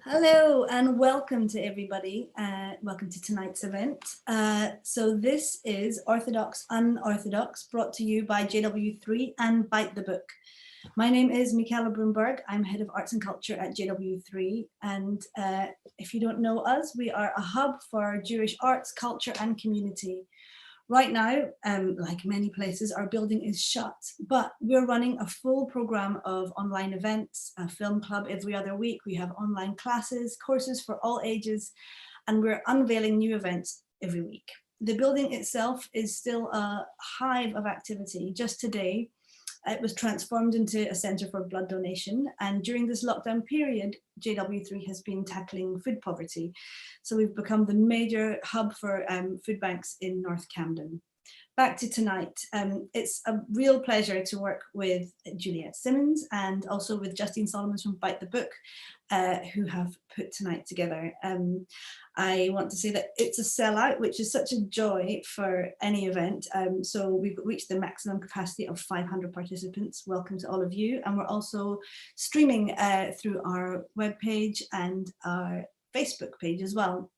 Hello and welcome to everybody. Welcome to tonight's event. So this is Orthodox, Unorthodox, brought to you by JW3 and Bite the Book. My name is Michaela Brunberg. I'm Head of Arts and Culture at JW3. And if you don't know us, we are a hub for Jewish arts, culture and community. Right now, like many places, our building is shut, but we're running a full program of online events, a film club every other week. We have online classes, courses for all ages, and we're unveiling new events every week. The building itself is still a hive of activity. Just today, it was transformed into a centre for blood donation. And during this lockdown period, JW3 has been tackling food poverty. So we've become the major hub for food banks in North Camden. Back to tonight. It's a real pleasure to work with Juliet Simmons and also with Justine Solomons from Bite the Book, who have put tonight together. I want to say that it's a sellout, which is such a joy for any event. So we've reached the maximum capacity of 500 participants. Welcome to all of you. And we're also streaming through our webpage and our Facebook page as well.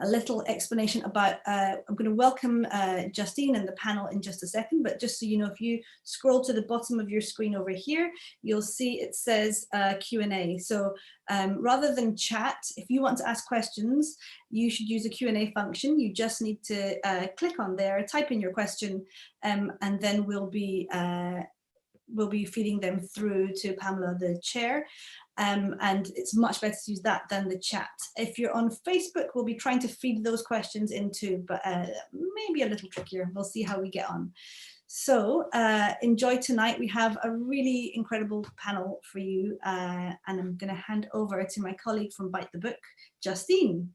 A little explanation about, I'm going to welcome Justine and the panel in just a second, but just so you know, if you scroll to the bottom of your screen over here, you'll see it says Q&A. So rather than chat, if you want to ask questions, you should use a Q&A function. You just need to click on there, type in your question, and then we'll be feeding them through to Pamela, the chair. And it's much better to use that than the chat. If you're on Facebook, we'll be trying to feed those questions in too, but maybe a little trickier. We'll see how we get on. So enjoy tonight. We have a really incredible panel for you, and I'm going to hand over to my colleague from Bite the Book, Justine.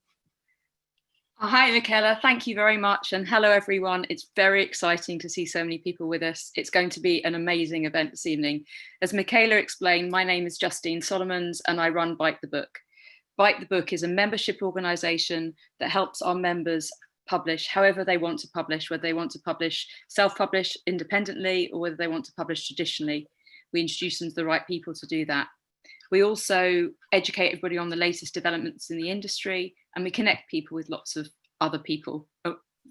Hi, Michaela. Thank you very much. And hello, everyone. It's very exciting to see so many people with us. It's going to be an amazing event this evening. As Michaela explained, my name is Justine Solomons and I run Bite the Book. Bite the Book is a membership organisation that helps our members publish however they want to publish, whether they want to publish, self-publish independently, or whether they want to publish traditionally. We introduce them to the right people to do that. We also educate everybody on the latest developments in the industry, and we connect people with lots of other people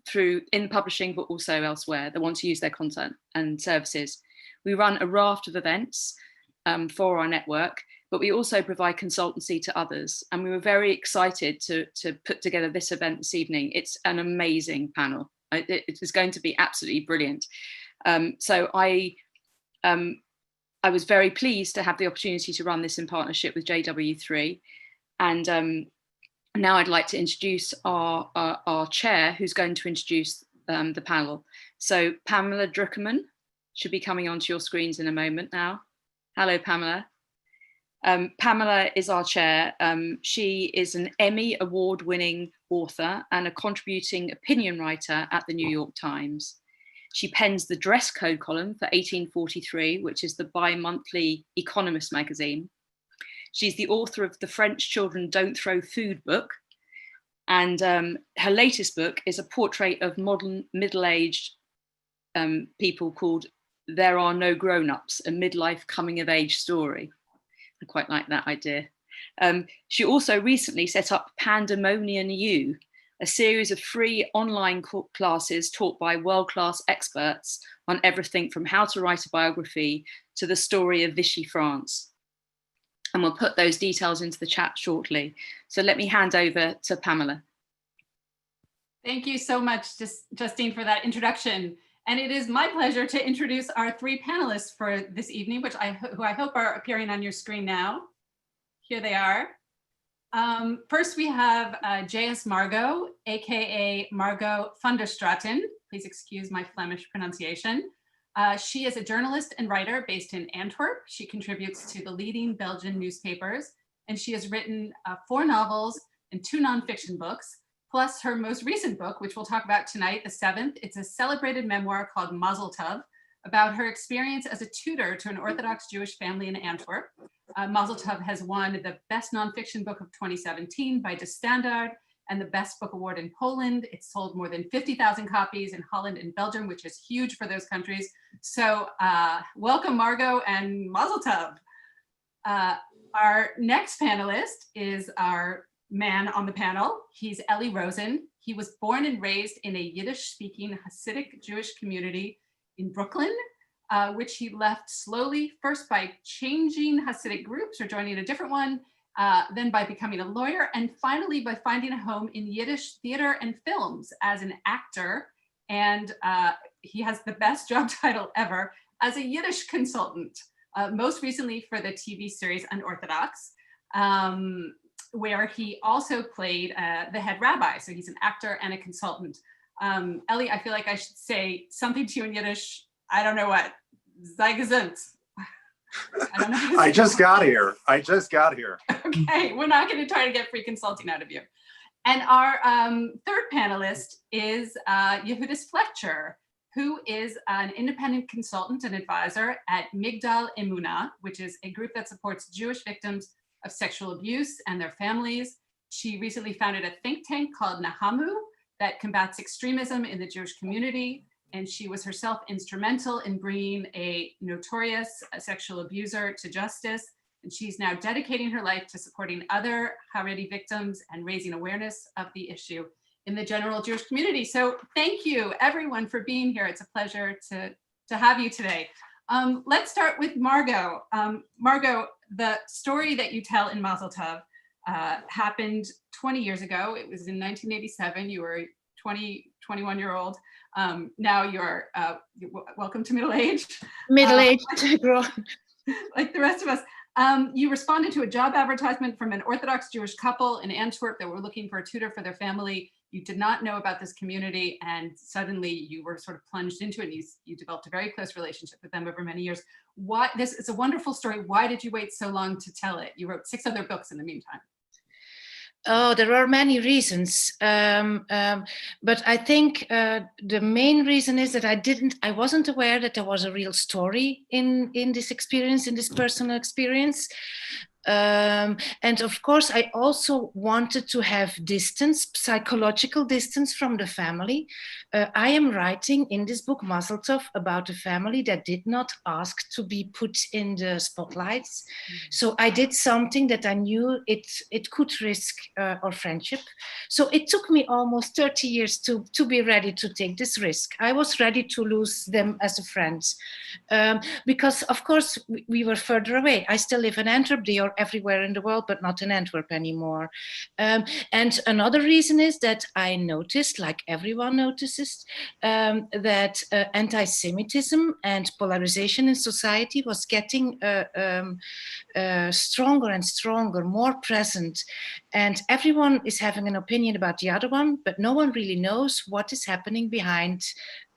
through in publishing, but also elsewhere that want to use their content and services. We run a raft of events for our network, but we also provide consultancy to others. And we were very excited to put together this event this evening. It's an amazing panel. It is going to be absolutely brilliant. So I was very pleased to have the opportunity to run this in partnership with JW3. And now I'd like to introduce our chair, who's going to introduce the panel. So Pamela Druckerman should be coming onto your screens in a moment now. Hello, Pamela. Pamela is our chair. She is an Emmy award-winning author and a contributing opinion writer at the New York Times. She pens the dress code column for 1843, which is the bi-monthly Economist magazine. She's the author of The French Children Don't Throw Food book. And her latest book is a portrait of modern middle-aged people called There Are No Grown-Ups, a midlife coming-of-age story. I quite like that idea. She also recently set up Pandemonium U, a series of free online classes taught by world-class experts on everything from how to write a biography to the story of Vichy France. And we'll put those details into the chat shortly. So let me hand over to Pamela. Thank you so much, Justine, for that introduction. And it is my pleasure to introduce our three panelists for this evening, who I hope are appearing on your screen now. Here they are. First, we have J.S. Margot, aka Margot van der Straten. Please excuse my Flemish pronunciation. She is a journalist and writer based in Antwerp. She contributes to the leading Belgian newspapers, and she has written 4 novels and 2 nonfiction books, plus her most recent book, which we'll talk about tonight, the 7th. It's a celebrated memoir called Mazel Tov, about her experience as a tutor to an Orthodox Jewish family in Antwerp. Mazel Tov has won the Best Nonfiction Book of 2017 by De Standaard and the Best Book Award in Poland. It's sold more than 50,000 copies in Holland and Belgium, which is huge for those countries. So welcome, Margot, and Mazel Tov. Our next panelist is our man on the panel. He's Eli Rosen. He was born and raised in a Yiddish-speaking Hasidic Jewish community in Brooklyn, which he left slowly, first by changing Hasidic groups or joining a different one, then by becoming a lawyer, and finally by finding a home in Yiddish theater and films as an actor. And he has the best job title ever as a Yiddish consultant, most recently for the TV series Unorthodox, where he also played the head rabbi. So he's an actor and a consultant. Eli, I feel like I should say something to you in Yiddish. I don't know what. Sei gesund. I don't know. I just got here. Okay, we're not going to try to get free consulting out of you. And our third panelist is Yocheved Fletcher, who is an independent consultant and advisor at Migdal Emunah, which is a group that supports Jewish victims of sexual abuse and their families. She recently founded a think tank called Nahamu that combats extremism in the Jewish community. And she was herself instrumental in bringing a notorious sexual abuser to justice. And she's now dedicating her life to supporting other Haredi victims and raising awareness of the issue in the general Jewish community. So thank you everyone for being here. It's a pleasure to have you today. Let's start with Margot. Margot, the story that you tell in Mazel Tov happened 20 years ago. It was in 1987. You were 21-year-old. Now you're welcome to middle age. Middle-aged girl. Like the rest of us. You responded to a job advertisement from an Orthodox Jewish couple in Antwerp that were looking for a tutor for their family. You did not know about this community, and suddenly you were sort of plunged into it. And you developed a very close relationship with them over many years. This is a wonderful story. Why did you wait so long to tell it? You wrote 6 other books in the meantime. Oh, there are many reasons, but I think the main reason is that I wasn't aware that there was a real story in this experience, in this personal experience. And of course, I also wanted to have distance, psychological distance from the family. I am writing in this book, Mazel Tov, about a family that did not ask to be put in the spotlights. So I did something that I knew it could risk our friendship. So it took me almost 30 years to be ready to take this risk. I was ready to lose them as a friend because, of course, we were further away. I still live in Antwerp. They are everywhere in the world, but not in Antwerp anymore. And another reason is that I noticed, like everyone notices, that anti-Semitism and polarization in society was getting stronger and stronger, more present. And everyone is having an opinion about the other one, but no one really knows what is happening behind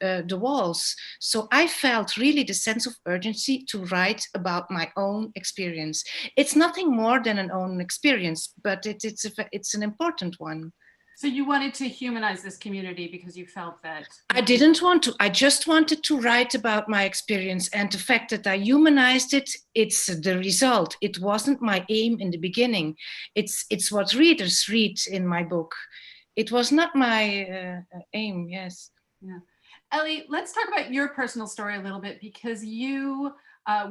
the walls. So I felt really the sense of urgency to write about my own experience. It's nothing more than an own experience, but it's an important one. So you wanted to humanize this community because you felt that... I didn't want to. I just wanted to write about my experience, and the fact that I humanized it, it's the result. It wasn't my aim in the beginning. It's what readers read in my book. It was not my aim, yes. Yeah. Eli, let's talk about your personal story a little bit, because you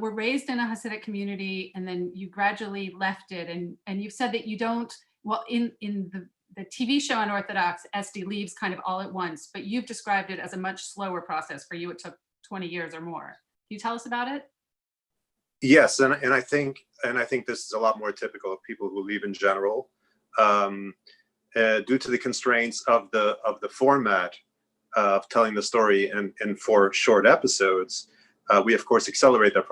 were raised in a Hasidic community and then you gradually left it. And you've said that you don't, well, in the TV show Unorthodox, Esty leaves kind of all at once, but you've described it as a much slower process. For you, it took 20 years or more. Can you tell us about it? Yes, and I think this is a lot more typical of people who leave in general, due to the constraints of the format of telling the story in 4 short episodes. We of course accelerate that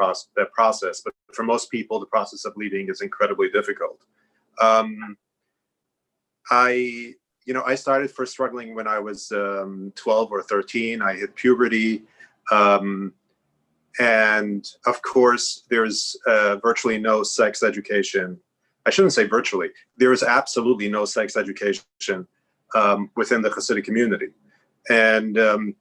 process, but for most people, the process of leaving is incredibly difficult. I started first struggling when I was 12 or 13. I hit puberty. And of course, there's virtually no sex education. I shouldn't say virtually. There is absolutely no sex education within the Hasidic community. And to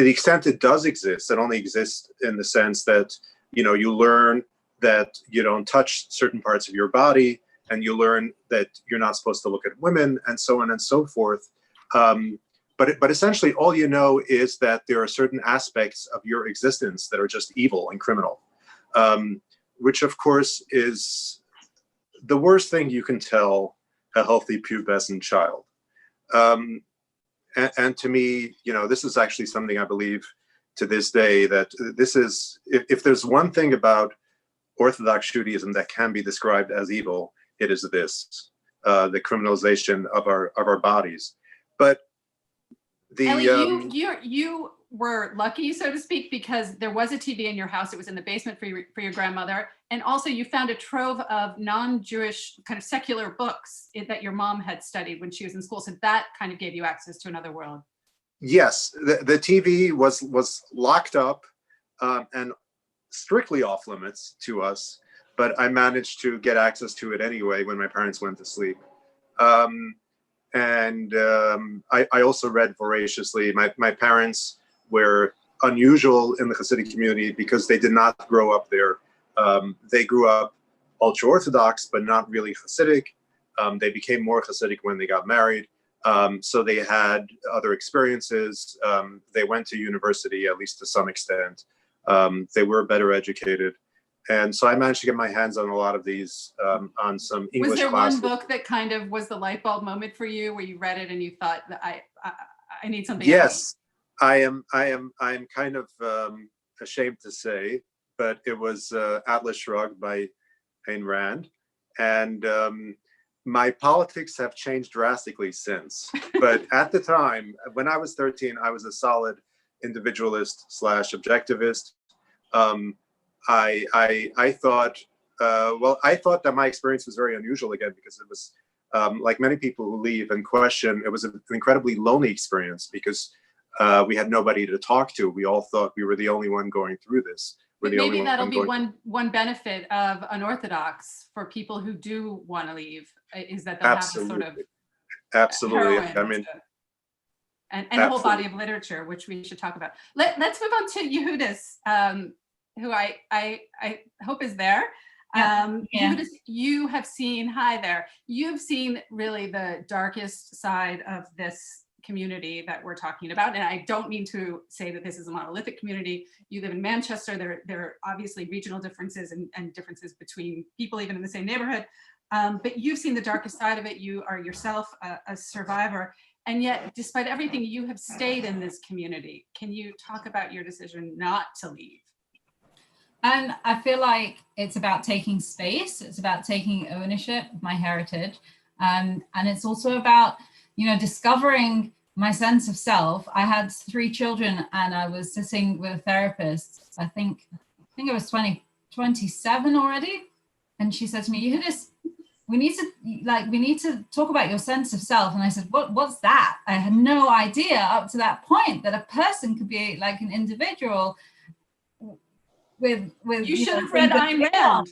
the extent it does exist, it only exists in the sense that, you learn that you don't touch certain parts of your body, and you learn that you're not supposed to look at women, and so on and so forth. But essentially, all you know is that there are certain aspects of your existence that are just evil and criminal, which of course is the worst thing you can tell a healthy pubescent child. And to me, this is actually something I believe to this day, that this is, if there's one thing about Orthodox Judaism that can be described as evil, it is this, the criminalization of our bodies. But Ellie, you were lucky, so to speak, because there was a TV in your house. It was in the basement for your grandmother. And also you found a trove of non-Jewish kind of secular books that your mom had studied when she was in school. So that kind of gave you access to another world. Yes, the TV was locked up and strictly off limits to us, but I managed to get access to it anyway when my parents went to sleep. I also read voraciously. My parents were unusual in the Hasidic community because they did not grow up there. They grew up ultra-Orthodox, but not really Hasidic. They became more Hasidic when they got married. So they had other experiences. They went to university, at least to some extent. They were better educated. And so I managed to get my hands on a lot of these, on some English classes. Was there one book that kind of was the light bulb moment for you, where you read it and you thought that I need something else? Yes, I'm kind of ashamed to say, but it was Atlas Shrugged by Ayn Rand. And my politics have changed drastically since. But at the time, when I was 13, I was a solid individualist / objectivist. I thought, I thought that my experience was very unusual again, because it was, like many people who leave and question, it was an incredibly lonely experience because we had nobody to talk to. We all thought we were the only one going through this. Maybe that'll be one benefit of Unorthodox for people who do want to leave, is that they'll have a sort of absolutely. I mean, and a whole body of literature, which we should talk about. Let's move on to Yocheved, who I hope is there. Yocheved, you have seen, hi there, you've seen really the darkest side of this community that we're talking about. And I don't mean to say that this is a monolithic community. You live in Manchester. There are obviously regional differences and differences between people even in the same neighborhood. But you've seen the darkest side of it. You are yourself a survivor. And yet, despite everything, you have stayed in this community. Can you talk about your decision not to leave? And I feel like it's about taking space. It's about taking ownership of my heritage. And it's also about, discovering my sense of self. I had 3 children and I was sitting with a therapist. I think it was 27 already. And she said to me, Yocheved, we need to talk about your sense of self. And I said, what's that? I had no idea up to that point that a person could be like an individual with you should have read Ayn Rand.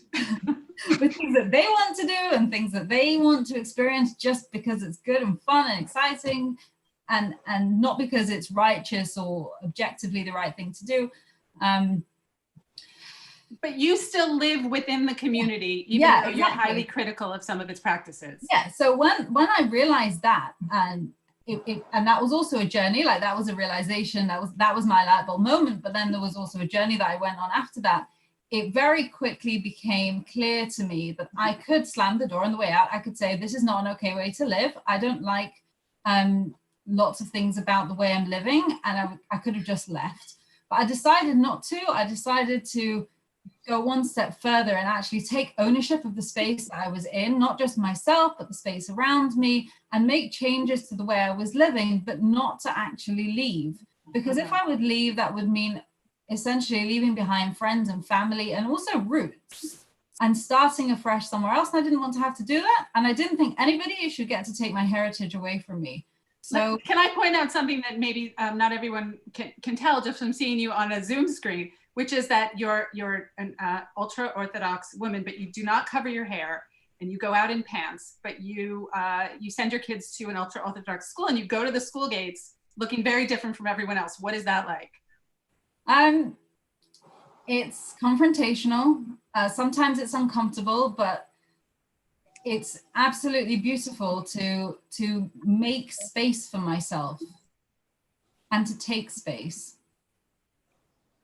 With things that they want to do and things that they want to experience just because it's good and fun and exciting, and not because it's righteous or objectively the right thing to do. But you still live within the community, even though you're highly critical of some of its practices. Yeah. So when I realized that, and that was also a journey, like that was a realization, that was my light bulb moment. But then there was also a journey that I went on after that. It very quickly became clear to me that I could slam the door on the way out. I could say, this is not an okay way to live. I don't like lots of things about the way I'm living, and I could have just left. But I decided not to. I decided to go one step further and actually take ownership of the space that I was in, not just myself, but the space around me, and make changes to the way I was living, but not to actually leave. Because if I would leave, that would mean essentially leaving behind friends and family and also roots and starting afresh somewhere else. And I didn't want to have to do that. And I didn't think anybody should get to take my heritage away from me. So can I point out something that maybe not everyone can tell just from seeing you on a Zoom screen, which is that you're an ultra-Orthodox woman, but you do not cover your hair and you go out in pants, but you send your kids to an ultra-Orthodox school and you go to the school gates looking very different from everyone else. What is that like? It's confrontational. Sometimes it's uncomfortable, but it's absolutely beautiful to make space for myself and to take space.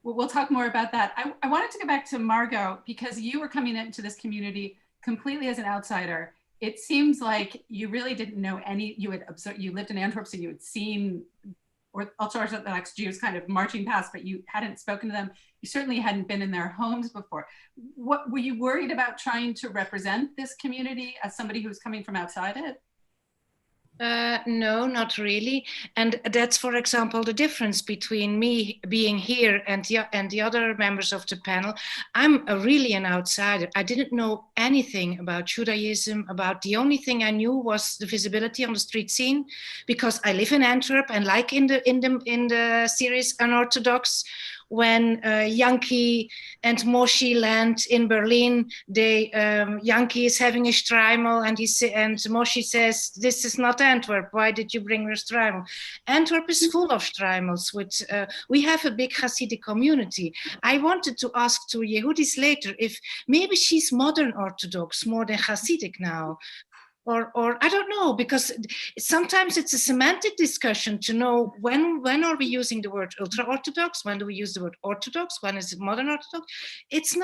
Well, we'll talk more about that. I wanted to go back to Margot, because you were coming into this community completely as an outsider, it seems like you really didn't know any, you had observed, you lived in Antwerp, so you had seen Orthodox Jews kind of marching past, but you hadn't spoken to them. You certainly hadn't been in their homes before. What were you worried about trying to represent this community as somebody who's coming from outside it? No, not really. And that's, for example, the difference between me being here and the other members of the panel. I'm really an outsider. I didn't know anything about Judaism. The only thing I knew was the visibility on the street scene, because I live in Antwerp, and like in the series Unorthodox, when Yankee and Moshe land in Berlin, Yankee is having a shtreimel, and Moshe says, "This is not Antwerp. Why did you bring your shtreimel?" Antwerp is full of shtreimels. We have a big Hasidic community. I wanted to ask to Yehudis later if maybe she's modern Orthodox more than Hasidic now. Or I don't know, because sometimes it's a semantic discussion to know when are we using the word ultra-Orthodox, when do we use the word Orthodox, when is it modern Orthodox? It's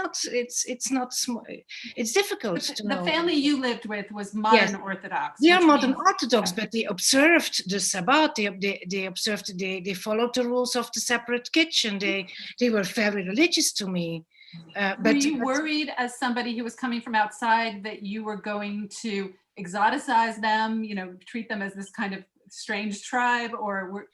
difficult to know. The family you lived with was modern Orthodox. They are modern Orthodox, but they observed the Sabbath. They followed the rules of the separate kitchen. They were very religious to me. Were you worried, as somebody who was coming from outside, that you were going to exoticize them, treat them as this kind of strange tribe, or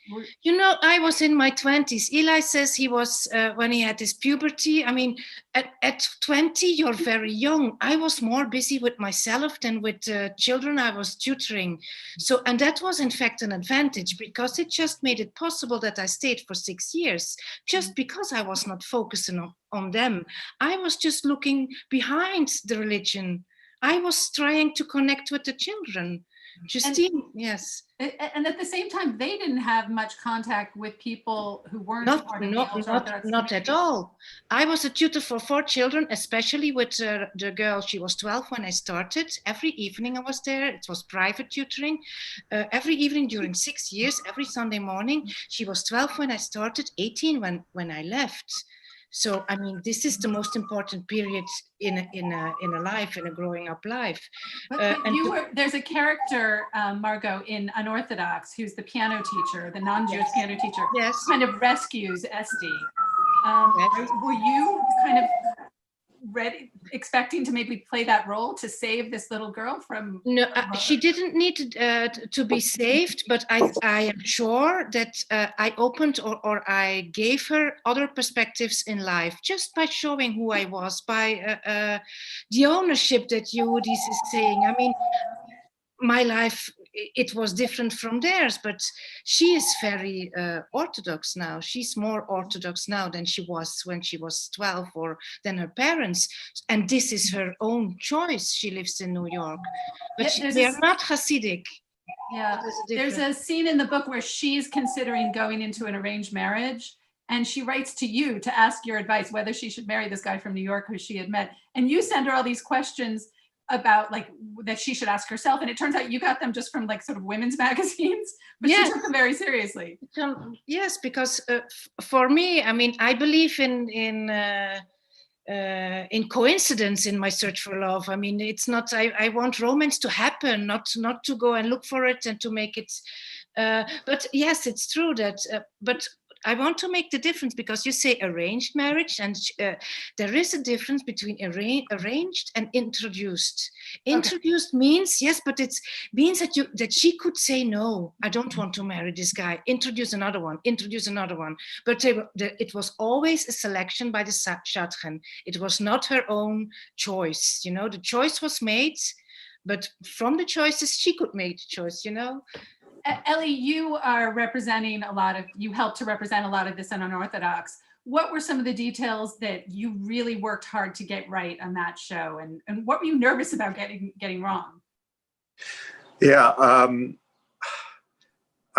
I was in my 20s. Eli says he was when he had his puberty. I mean, at 20, you're very young. I was more busy with myself than with children I was tutoring. So, and that was in fact an advantage, because it just made it possible that I stayed for 6 years, just because I was not focusing on them. I was just looking behind the religion. I was trying to connect with the children. Justine, yes. And at the same time, they didn't have much contact with people who weren't not at all. I was a tutor for 4 children, especially with the girl. She was 12 when I started. Every evening I was there. It was private tutoring. Every evening during 6 years, every Sunday morning. She was 12 when I started, 18 when I left. So, I mean, this is the most important period in a life, in a growing up life. But there's a character, Margot, in Unorthodox, who's the piano teacher, the non-Jewish piano teacher, kind of rescues Esti. Were you kind of expecting to maybe play that role to save this little girl from? No, she didn't need to be saved, but I am sure that I opened or I gave her other perspectives in life, just by showing who I was, by the ownership that Yehudis is saying. I mean, my life, it was different from theirs, but she is very Orthodox now. She's more Orthodox now than she was when she was 12, or than her parents. And this is her own choice. She lives in New York, but they are not Hasidic. Yeah, there's a scene in the book where she's considering going into an arranged marriage, and she writes to you to ask your advice whether she should marry this guy from New York who she had met. And you send her all these questions about that she should ask herself, and it turns out you got them just from sort of women's magazines, but she took them very seriously. Yes, because for me, I mean, I believe in coincidence in my search for love. I mean, it's not. I want romance to happen, not to go and look for it and to make it. But yes, it's true that. But I want to make the difference, because you say arranged marriage, and there is a difference between arranged and introduced. Introduced means, yes, but it means that she could say, no, I don't want to marry this guy. Introduce another one. But it was always a selection by the shadchan. It was not her own choice. The choice was made, but from the choices, she could make the choice, Ellie, you are you helped to represent a lot of this in Unorthodox. What were some of the details that you really worked hard to get right on that show? And what were you nervous about getting wrong? Yeah, I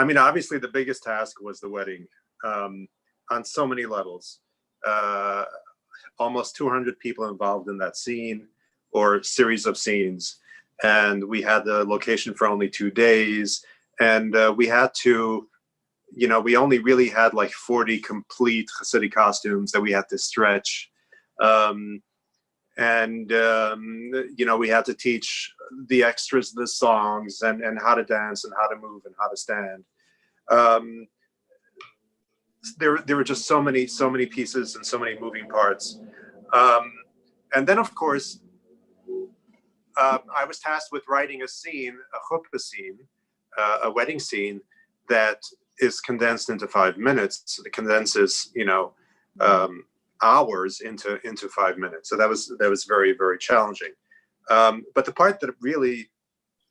mean, obviously the biggest task was the wedding on so many levels. Almost 200 people involved in that scene or series of scenes. And we had the location for only 2 days. And we had to, we only really had 40 complete Hasidic costumes that we had to stretch. And we had to teach the extras the songs and how to dance and how to move and how to stand. There were just so many pieces and so many moving parts. And then, of course, I was tasked with writing a scene, a chuppah scene, a wedding scene that is condensed into 5 minutes. It condenses, hours into 5 minutes. So that was very, very challenging. But the part that really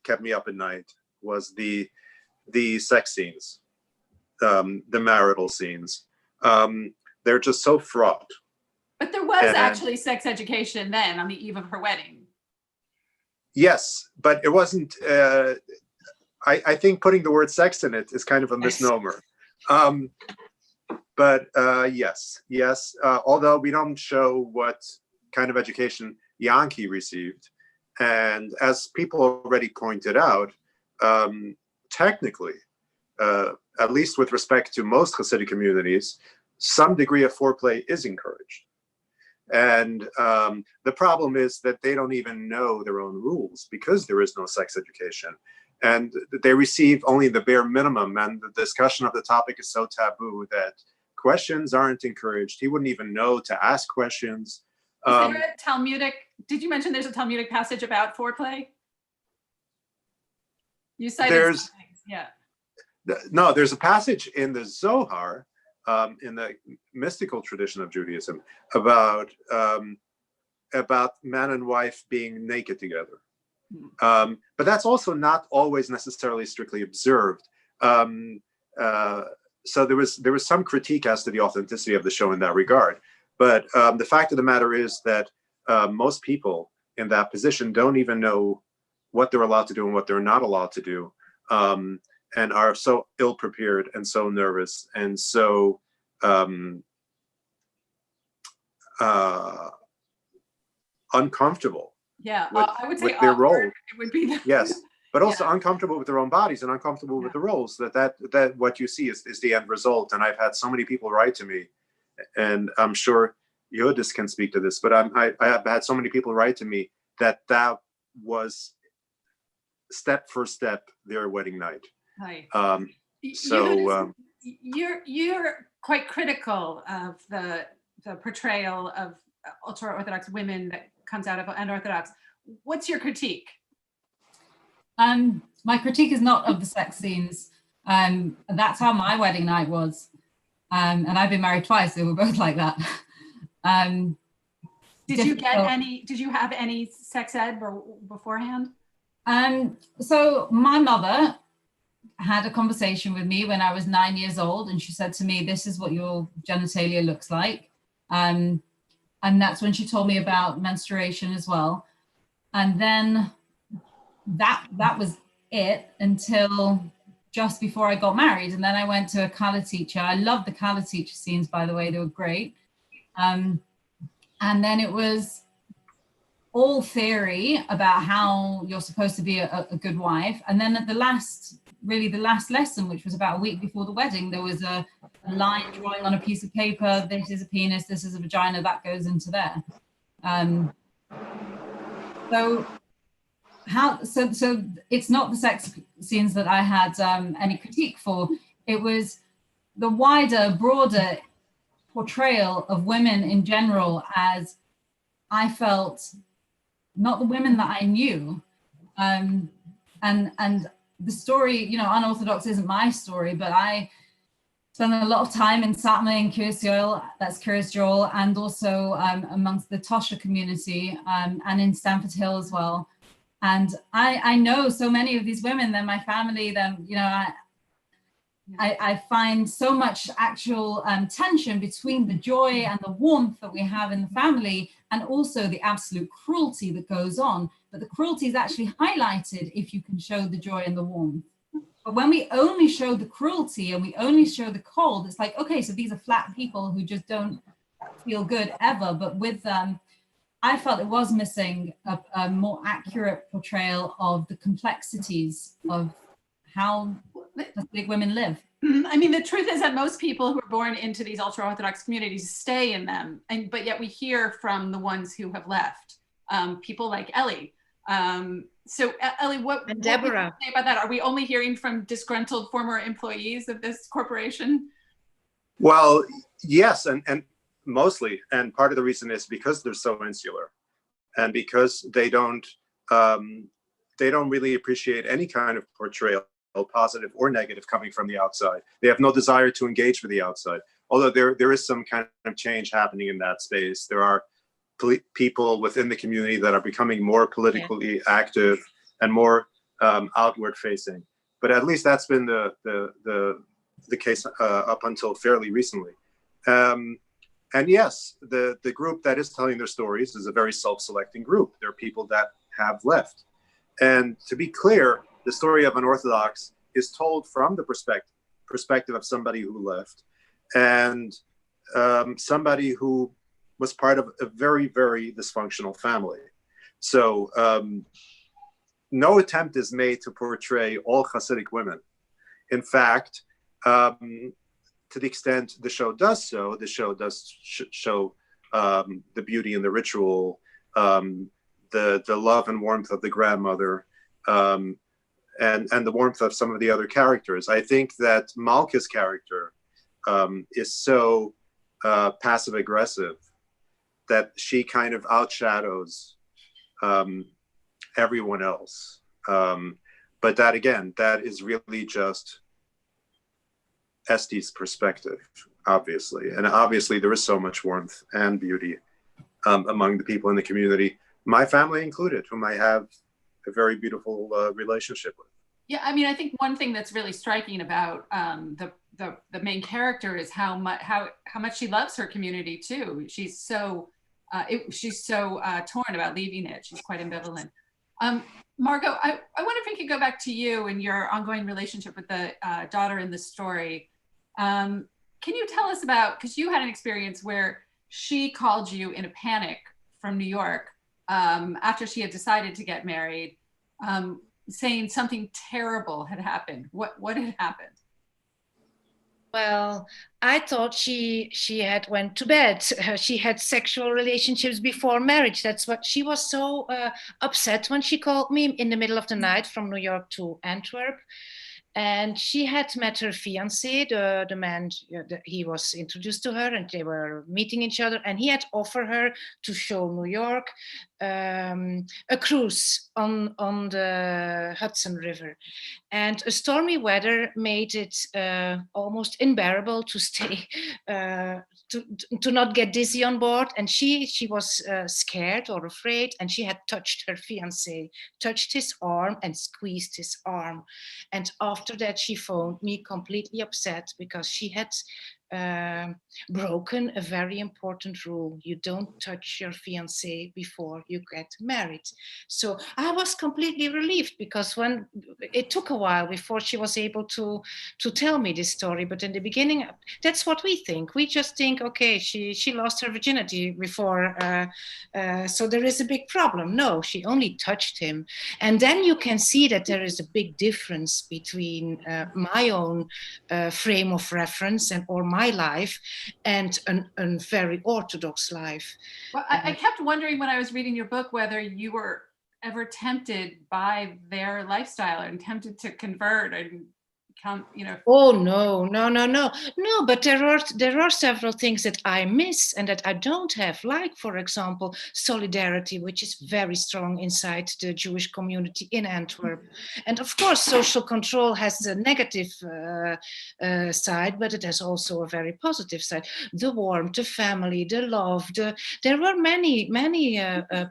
kept me up at night was the sex scenes, the marital scenes. They're just so fraught. But there was actually sex education then on the eve of her wedding. Yes, but it wasn't. I think putting the word sex in it is kind of a misnomer. But yes. Although we don't show what kind of education Yankee received, and as people already pointed out, technically, at least with respect to most Hasidic communities, some degree of foreplay is encouraged. And the problem is that they don't even know their own rules because there is no sex education. And they receive only the bare minimum, and the discussion of the topic is so taboo that questions aren't encouraged. He wouldn't even know to ask questions. Is there a Talmudic, did you mention there's a Talmudic passage about foreplay? You cited some things, yeah. No, there's a passage in the Zohar, in the mystical tradition of Judaism, about man and wife being naked together. But that's also not always necessarily strictly observed. So there was some critique as to the authenticity of the show in that regard. But the fact of the matter is that most people in that position don't even know what they're allowed to do and what they're not allowed to do, and are so ill-prepared and so nervous and so uncomfortable. Yeah, with, I would say their role. It would be yes, but also uncomfortable with their own bodies and uncomfortable with the roles. That what you see is the end result. And I've had so many people write to me, and I'm sure Yodis can speak to this, but I have had so many people write to me that was step for step their wedding night. Hi. So you're quite critical of the portrayal of ultra-Orthodox women that comes out of Unorthodox. What's your critique? My critique is not of the sex scenes. That's how my wedding night was. And I've been married twice, so we're both like that. Did you have any sex ed beforehand? So my mother had a conversation with me when I was 9 years old, and she said to me, "This is what your genitalia looks like." And that's when she told me about menstruation as well. And then that was it until just before I got married. And then I went to a Kala teacher. I loved the Kala teacher scenes, by the way, they were great. And then it was all theory about how you're supposed to be a good wife. And then at the last lesson, which was about a week before the wedding, there was a line drawing on a piece of paper. This is a penis, this is a vagina, that goes into there. So it's not the sex scenes that I had any critique for. It was the wider, broader portrayal of women in general, as I felt, not the women that I knew. And the story, Unorthodox isn't my story, but I spent a lot of time in Satmar and Kiryas Yoel, that's Kiryas Joel, and also amongst the Tosha community, and in Stamford Hill as well. And I know so many of these women, they're my family, then, I find so much actual tension between the joy and the warmth that we have in the family, and also the absolute cruelty that goes on. But the cruelty is actually highlighted if you can show the joy and the warmth. But when we only show the cruelty and we only show the cold, it's like, okay, so these are flat people who just don't feel good ever. But with them, I felt it was missing a more accurate portrayal of the complexities of how Hasidic women live. I mean, the truth is that most people who are born into these ultra-Orthodox communities stay in them, but yet we hear from the ones who have left, people like Ellie. So Ellie, what would you say about that? Are we only hearing from disgruntled former employees of this corporation? Well, yes, and mostly, and part of the reason is because they're so insular, and because they don't really appreciate any kind of portrayal, positive or negative, coming from the outside. They have no desire to engage with the outside. Although there is some kind of change happening in that space. There are people within the community that are becoming more politically active and more outward facing. But at least that's been the case up until fairly recently. And yes, the group that is telling their stories is a very self-selecting group. There are people that have left. And to be clear, the story of Unorthodox is told from the perspective of somebody who left, and somebody who was part of a very, very dysfunctional family. So no attempt is made to portray all Hasidic women. In fact, to the extent the show does so, the show does show the beauty and the ritual, the love and warmth of the grandmother, and the warmth of some of the other characters. I think that Malka's character is so passive aggressive that she kind of outshadows everyone else. But that, again, that is really just Este's perspective, obviously. And obviously there is so much warmth and beauty among the people in the community, my family included, whom I have a very beautiful relationship with. Yeah, I mean, I think one thing that's really striking about the main character is how much she loves her community too. She's so torn about leaving it. She's quite ambivalent. Margot, I wonder if we could go back to you and your ongoing relationship with the daughter in the story. Can you tell us about, because you had an experience where she called you in a panic from New York after she had decided to get married, saying something terrible had happened. What had happened? Well, I thought she had went to bed. She had sexual relationships before marriage. That's what she was so upset when she called me in the middle of the night from New York to Antwerp. And she had met her fiancé, the man, he was introduced to her and they were meeting each other, and he had offered her to show New York a cruise on the Hudson River. And a stormy weather made it almost unbearable to stay, to not get dizzy on board. And she was scared or afraid, and she had touched her fiancé, touched his arm and squeezed his arm. And after that, she phoned me completely upset because she had broken a very important rule. You don't touch your fiancé before you get married. So I was completely relieved, because when it took a while before she was able to tell me this story. But in the beginning, that's what we think. We just think, okay, she lost her virginity before, so there is a big problem. No, she only touched him. And then you can see that there is a big difference between my own frame of reference or my life and a very Orthodox life. Well, I kept wondering when I was reading your book whether you were ever tempted by their lifestyle and tempted to convert and come, you know. Oh no. But there are several things that I miss and that I don't have, like, for example, solidarity, which is very strong inside the Jewish community in Antwerp. And of course, social control has the negative side, but it has also a very positive side. The warmth, the family, the love. There were many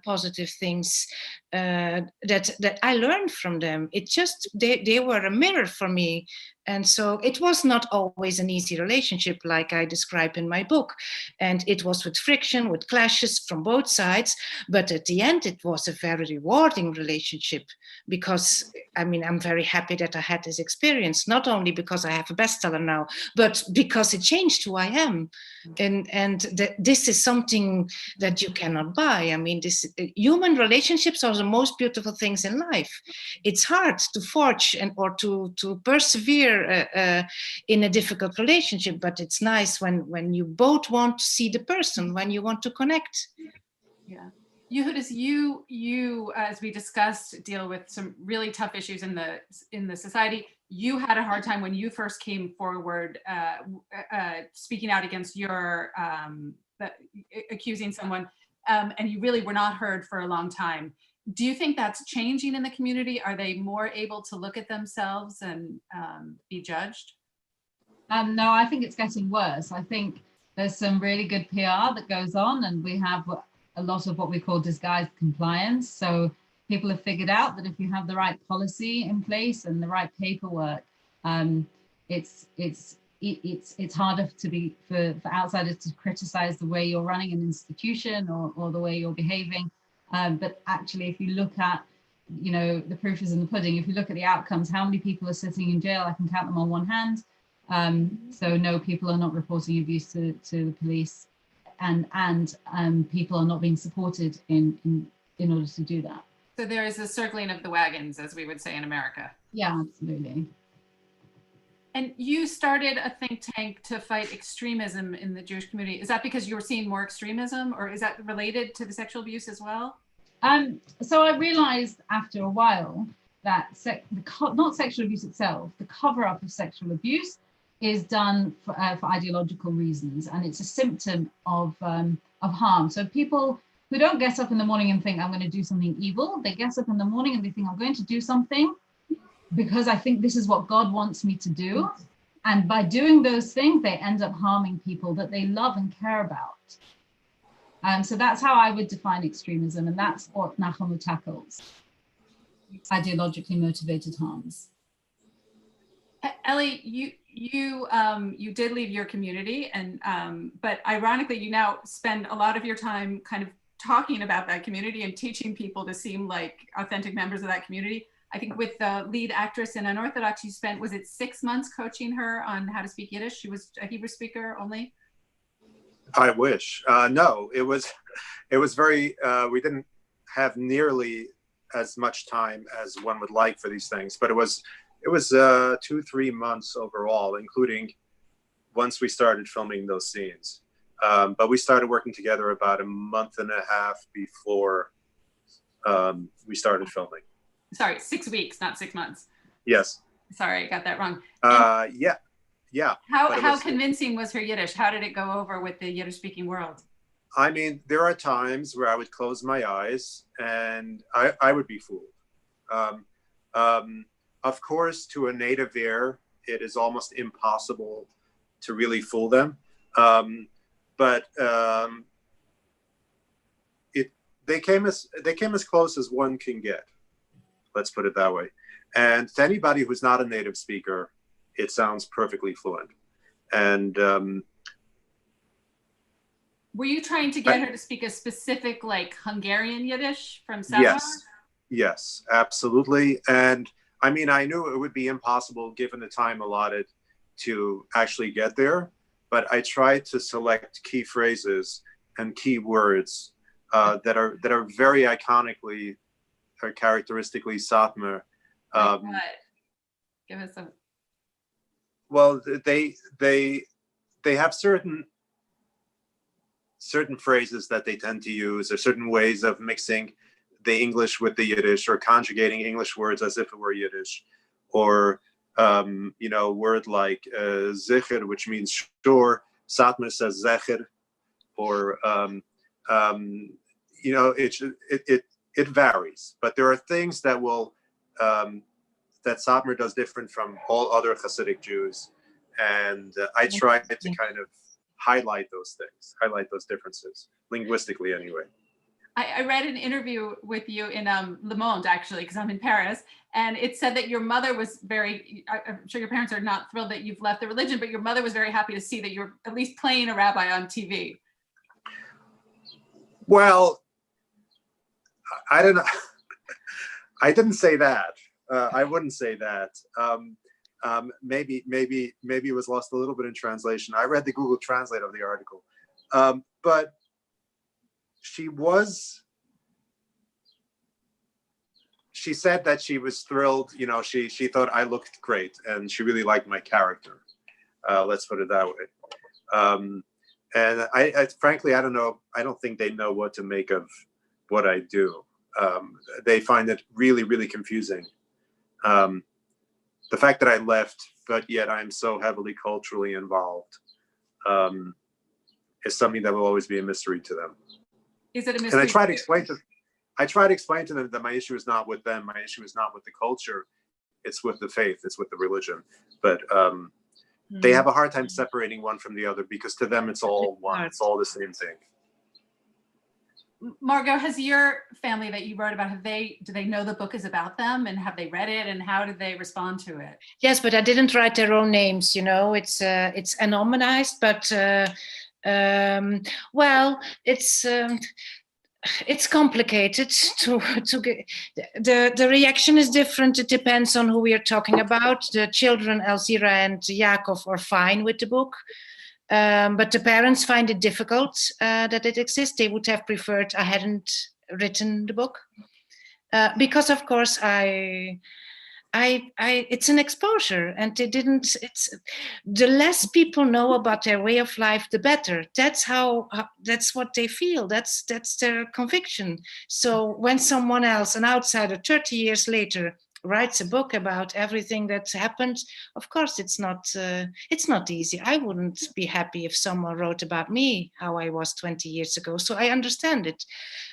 positive things that I learned from them. It just they were a mirror for me. And so it was not always an easy relationship, like I describe in my book. And it was with friction, with clashes from both sides. But at the end, it was a very rewarding relationship, because, I mean, I'm very happy that I had this experience, not only because I have a bestseller now, but because it changed who I am. And this is something that you cannot buy. I mean, human relationships are the most beautiful things in life. It's hard to forge or to persevere appear in a difficult relationship, but it's nice when you both want to see the person, when you want to connect. Yeah. Yocheved, you, as we discussed, deal with some really tough issues in the society. You had a hard time when you first came forward, speaking out against your accusing someone, and you really were not heard for a long time. Do you think that's changing in the community? Are they more able to look at themselves and be judged? No, I think it's getting worse. I think there's some really good PR that goes on, and we have a lot of what we call disguised compliance. So people have figured out that if you have the right policy in place and the right paperwork, it's harder for outsiders to criticize the way you're running an institution or the way you're behaving. But actually, if you look at, the proof is in the pudding. If you look at the outcomes, how many people are sitting in jail? I can count them on one hand. So no, people are not reporting abuse to the police, and people are not being supported in order to do that. So there is a circling of the wagons, as we would say in America. Yeah, absolutely. And you started a think tank to fight extremism in the Jewish community. Is that because you were seeing more extremism, or is that related to the sexual abuse as well? So I realized after a while that not sexual abuse itself, the cover-up of sexual abuse is done for ideological reasons, and it's a symptom of harm. So people who don't get up in the morning and think, I'm going to do something evil, they get up in the morning and they think, I'm going to do something because I think this is what God wants me to do. And by doing those things, they end up harming people that they love and care about. So that's how I would define extremism, and that's what Nachamu tackles: ideologically motivated harms. Ellie, you did leave your community, and but ironically, you now spend a lot of your time kind of talking about that community and teaching people to seem like authentic members of that community. I think with the lead actress in Unorthodox, you spent, was it 6 months coaching her on how to speak Yiddish? She was a Hebrew speaker only? I wish. No, it was very, we didn't have nearly as much time as one would like for these things, but it was 2-3 months overall, including once we started filming those scenes. But we started working together about a month and a half before we started filming. Sorry, 6 weeks, not 6 months. Yes. Sorry, I got that wrong. Yeah. How convincing was her Yiddish? How did it go over with the Yiddish-speaking world? I mean, there are times where I would close my eyes and I would be fooled. Of course, to a native ear, it is almost impossible to really fool them. But they came as close as one can get. Let's put it that way. And to anybody who's not a native speaker, it sounds perfectly fluent. And were you trying to get her to speak a specific, like, Hungarian Yiddish from Samar? Yes, absolutely. And I mean, I knew it would be impossible given the time allotted to actually get there, but I tried to select key phrases and key words that are very iconically or characteristically Satmar. Give us some. Well, they have certain phrases that they tend to use, or certain ways of mixing the English with the Yiddish, or conjugating English words as if it were Yiddish, or word like zecher, which means sure. Satmar says zecher, or it varies, but there are things that will that Satmar does different from all other Hasidic Jews, and I try to kind of highlight those things, highlight those differences, linguistically anyway. I read an interview with you in Le Monde, actually, because I'm in Paris, and it said that your mother was I'm sure your parents are not thrilled that you've left the religion, but your mother was very happy to see that you're at least playing a rabbi on TV. Well, I don't know. I didn't say that. I wouldn't say that. Maybe it was lost a little bit in translation. I read the Google Translate of the article, but she was she said that she was thrilled. You know, she thought I looked great, and she really liked my character. Let's put it that way. And I frankly, I don't know. I don't think they know what to make of what I do. They find it really, really confusing. The fact that I left, but yet I'm so heavily culturally involved, is something that will always be a mystery to them. Is it a mystery? And I try to explain to them that my issue is not with them. My issue is not with the culture. It's with the faith. It's with the religion. But they have a hard time separating one from the other, because to them it's all one. It's all the same thing. Margot, has your family that you wrote about, do they know the book is about them, and have they read it, and how did they respond to it? Yes, but I didn't write their own names. You know, it's anonymized, but well, it's complicated to get the reaction is different. It depends on who we are talking about. The children, Elzira and Yaakov, are fine with the book. But the parents find it difficult that it exists. They would have preferred I hadn't written the book, because of course it's an exposure, and they didn't. It's the less people know about their way of life, the better. That's that's what they feel. That's their conviction. So when someone else, an outsider, 30 years later, writes a book about everything that's happened, of course it's not easy. I wouldn't be happy if someone wrote about me, how I was 20 years ago. So I understand it.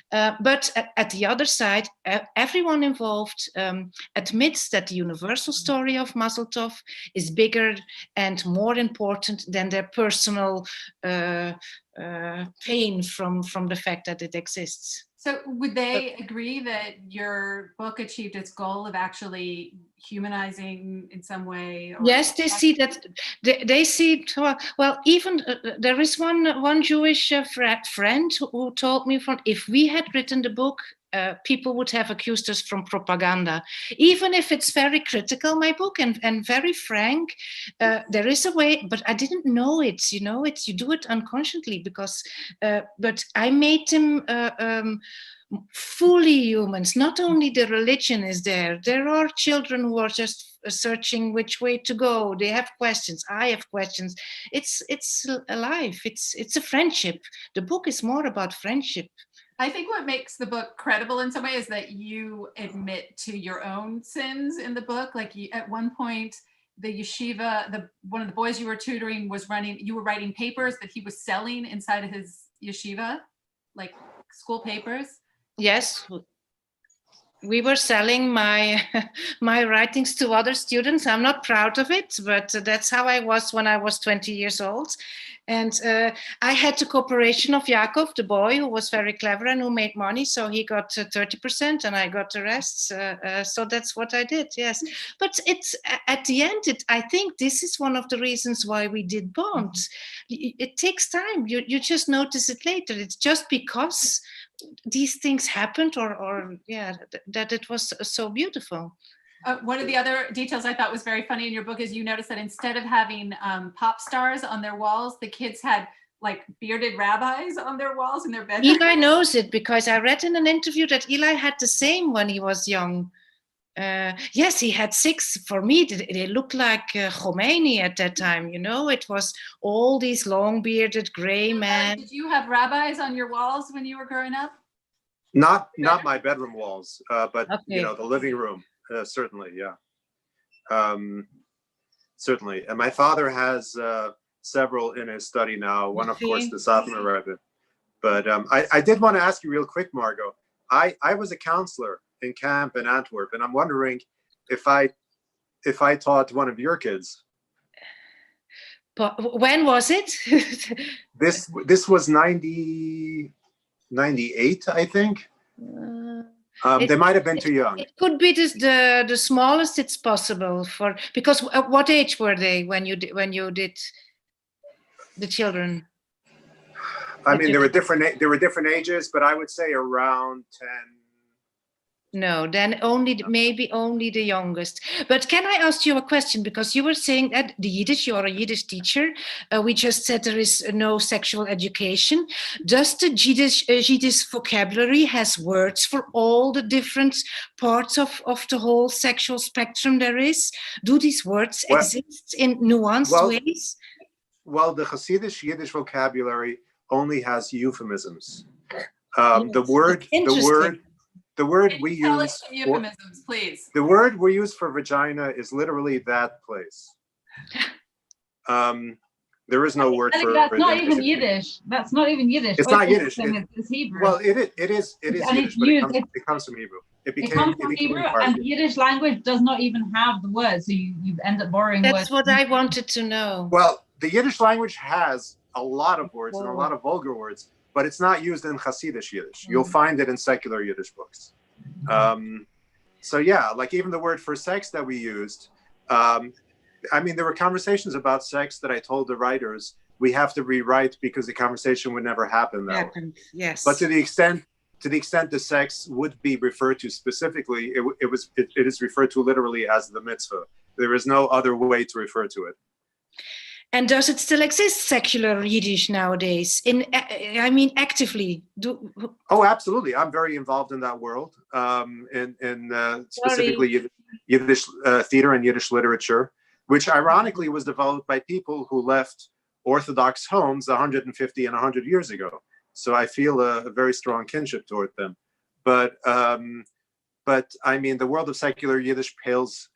But at the other side, everyone involved admits that the universal story of Mazel Tov is bigger and more important than their personal pain from the fact that it exists. So would they agree that your book achieved its goal of actually humanizing in some way? Or yes, they see that. They see, well, even there is one Jewish friend who told me, if we had written the book, people would have accused us from propaganda. Even if it's very critical, my book, and very frank, there is a way, but I didn't know it. You know, you do it unconsciously, because, but I made them fully humans. Not only the religion is there. There are children who are just searching which way to go. They have questions. I have questions. It's a life. It's a friendship. The book is more about friendship. I think what makes the book credible in some way is that you admit to your own sins in the book. Like at one point, the yeshiva, one of the boys you were tutoring you were writing papers that he was selling inside of his yeshiva, like school papers. Yes, we were selling my writings to other students. I'm not proud of it, but that's how I was when I was 20 years old. And I had the cooperation of Yaakov, the boy, who was very clever and who made money. So he got 30% and I got the rest. So that's what I did, yes. But it's at the end, I think this is one of the reasons why we did bond. It takes time. You just notice it later. It's just because these things happened, or that it was so beautiful. One of the other details I thought was very funny in your book is you noticed that instead of having pop stars on their walls, the kids had like bearded rabbis on their walls in their bedroom. Eli knows it, because I read in an interview that Eli had the same when he was young. Yes, he had 6. For me, they looked like Khomeini at that time. You know, it was all these long bearded gray men. Did you have rabbis on your walls when you were growing up? Not my bedroom walls, but okay. You know, the living room, certainly, yeah, certainly. And my father has several in his study now. One, of course, the Satmar Rebbe. But I did want to ask you real quick, Margot. I was a counselor in camp in Antwerp, and I'm wondering if I taught one of your kids. But when was it? This was 98, I think. They might have been too young. It could be the smallest it's possible because what age were they when you did the children? I mean, there were different ages, but I would say around 10. No, then only maybe only the youngest. But can I ask you a question? Because you were saying that the Yiddish, you're a Yiddish teacher. We just said there is no sexual education. Does the Yiddish vocabulary has words for all the different parts of the whole sexual spectrum there is? Do these words exist in nuanced ways? Well, the Hasidic Yiddish vocabulary only has euphemisms. The word we use euphemisms, please. The word we use for vagina is literally that place. There is no word for that's not even Yiddish. That's not even Yiddish. It's not Yiddish. It's Hebrew. Well, it is Yiddish, but it comes from Hebrew. It comes from Hebrew, and Yiddish language does not even have the word, so you end up borrowing words. That's what I wanted to know. Well, the Yiddish language has a lot of words and a lot of vulgar words, but it's not used in Hasidic Yiddish. You'll find it in secular Yiddish books. So yeah, like even the word for sex that we used, I mean, there were conversations about sex that I told the writers we have to rewrite because the conversation would never happen that way. Yes. But to the extent the sex would be referred to specifically, it is referred to literally as the mitzvah. There is no other way to refer to it. And does it still exist, secular Yiddish nowadays? I mean, actively? Oh, absolutely. I'm very involved in that world, in specifically Yiddish theater and Yiddish literature, which ironically was developed by people who left Orthodox homes 150 and 100 years ago. So I feel a very strong kinship toward them. But I mean, the world of secular Yiddish pales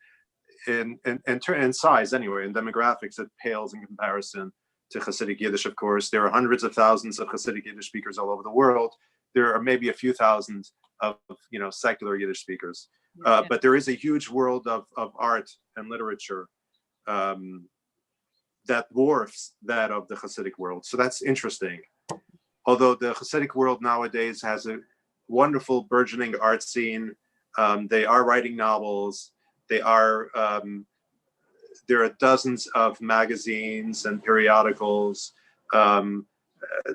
in size anyway, in demographics, it pales in comparison to Hasidic Yiddish. Of course, there are hundreds of thousands of Hasidic Yiddish speakers all over the world. There are maybe a few thousand of secular Yiddish speakers, but there is a huge world of art and literature that dwarfs that of the Hasidic world. So that's interesting. Although the Hasidic world nowadays has a wonderful burgeoning art scene, they are writing novels. There are dozens of magazines and periodicals.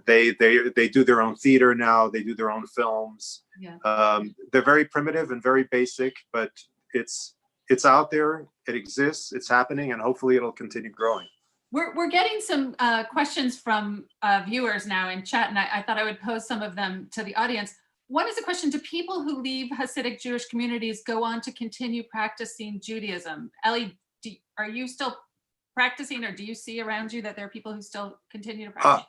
They do their own theater now. They do their own films. Yeah. They're very primitive and very basic, but it's out there. It exists. It's happening, and hopefully it'll continue growing. We're getting some questions from viewers now in chat, and I thought I would pose some of them to the audience. One is a question: do people who leave Hasidic Jewish communities go on to continue practicing Judaism? Ellie, are you still practicing, or do you see around you that there are people who still continue to practice?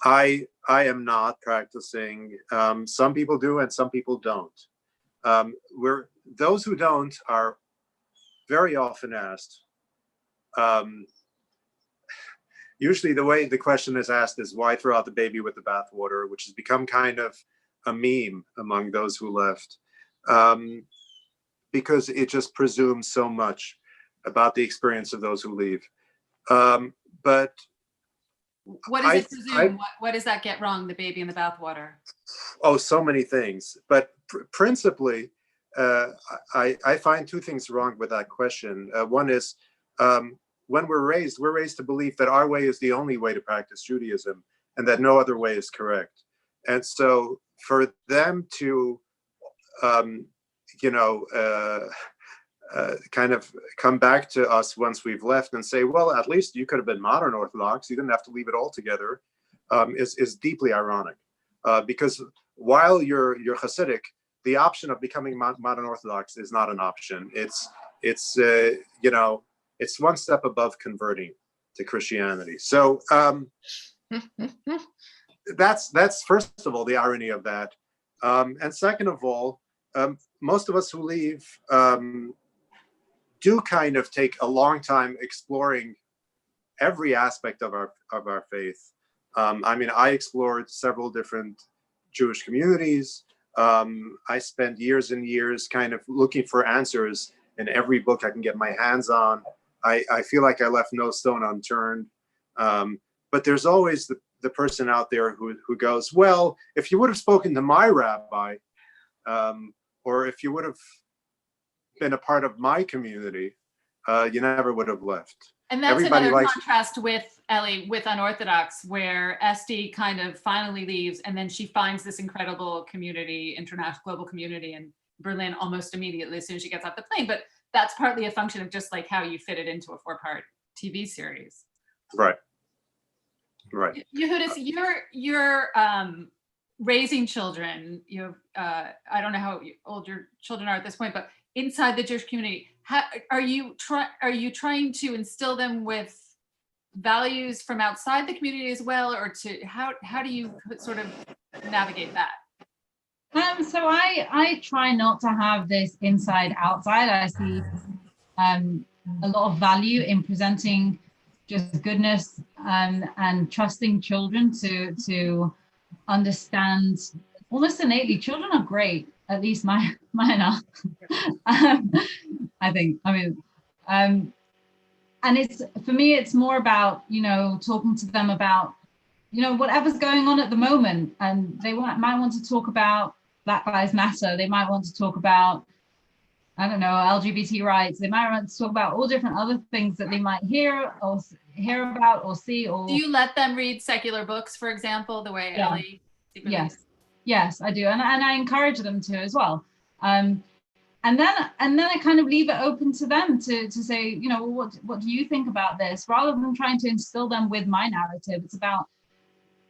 I am not practicing. Some people do, and some people don't. Those who don't are very often asked. Usually the way the question is asked is, why throw out the baby with the bathwater, which has become kind of a meme among those who left, because it just presumes so much about the experience of those who leave. But what does it presume? What does that get wrong, the baby in the bathwater? Oh, so many things. But principally, I find two things wrong with that question. One is, when we're raised to believe that our way is the only way to practice Judaism and that no other way is correct. And so for them to, kind of come back to us once we've left and say, well, at least you could have been modern Orthodox, you didn't have to leave it all together, is deeply ironic. Because while you're Hasidic, the option of becoming modern Orthodox is not an option. It's one step above converting to Christianity. So that's first of all the irony of that, and second of all, most of us who leave do kind of take a long time exploring every aspect of our faith. I mean, I explored several different Jewish communities. I spent years and years kind of looking for answers in every book I can get my hands on. I feel like I left no stone unturned. But there's always the person out there who goes, well, if you would have spoken to my rabbi, or if you would have been a part of my community, you never would have left. And that's another contrast with Ellie, with Unorthodox, where Esti kind of finally leaves, and then she finds this incredible community, international global community, and Berlin almost immediately as soon as she gets off the plane. But that's partly a function of just like how you fit it into a 4-part TV series. Right. Right. Yehudis, you're raising children. You have, I don't know how old your children are at this point, but inside the Jewish community, how, are you trying to instill them with values from outside the community as well, or how do you sort of navigate that? So I try not to have this inside outside. I see a lot of value in presenting just goodness and trusting children to understand almost innately. Children are great, at least mine are. I think. I mean, and it's, for me, it's more about, you know, talking to them about, you know, whatever's going on at the moment, and they might want to talk about Black Lives Matter. They might want to talk about, I don't know, LGBT rights. They might want to talk about all different other things that they might hear about or see. Or do you let them read secular books, for example, the way Ellie? Yes, I do, and I encourage them to as well. And then I kind of leave it open to them to say, you know, what do you think about this, rather than trying to instill them with my narrative. It's about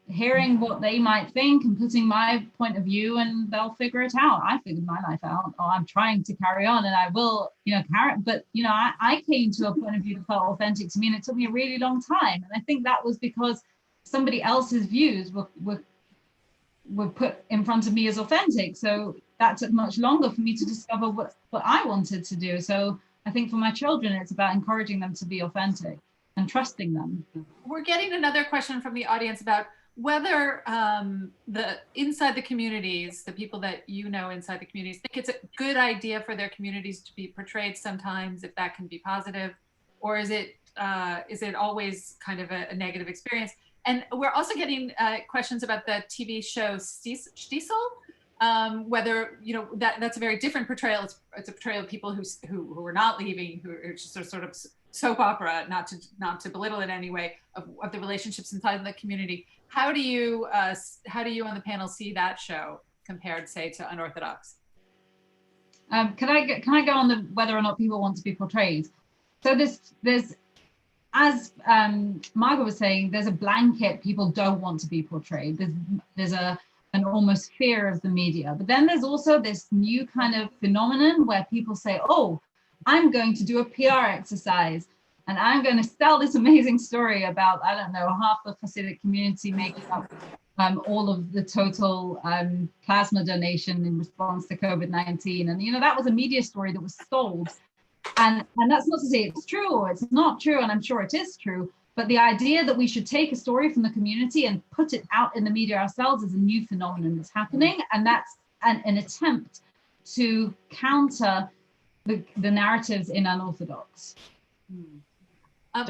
hearing what they might think and putting my point of view, and they'll figure it out. I figured my life out, or I'm trying to carry on, and I will, you know, carry. But you know, I came to a point of view that felt authentic to me, and it took me a really long time. And I think that was because somebody else's views were put in front of me as authentic. So that took much longer for me to discover what I wanted to do. So I think for my children, it's about encouraging them to be authentic and trusting them. We're getting another question from the audience about whether the inside the communities, the people that you know inside the communities, think it's a good idea for their communities to be portrayed sometimes, if that can be positive, or is it always kind of a negative experience? And we're also getting questions about the TV show Shtisel, whether, you know, that's a very different portrayal. It's a portrayal of people who are not leaving, who are just sort of soap opera, not to belittle it in any way, of the relationships inside the community. How do you on the panel see that show compared, say, to Unorthodox? Can I go on the whether or not people want to be portrayed? So there's as Margot was saying, there's a blanket, people don't want to be portrayed. There's an almost fear of the media. But then there's also this new kind of phenomenon where people say, oh, I'm going to do a PR exercise, and I'm going to sell this amazing story about, I don't know, half the Hasidic community making up all of the total plasma donation in response to COVID-19. And, you know, that was a media story that was sold. And that's not to say it's true or it's not true, and I'm sure it is true, but the idea that we should take a story from the community and put it out in the media ourselves is a new phenomenon that's happening, and that's an attempt to counter the narratives in Unorthodox.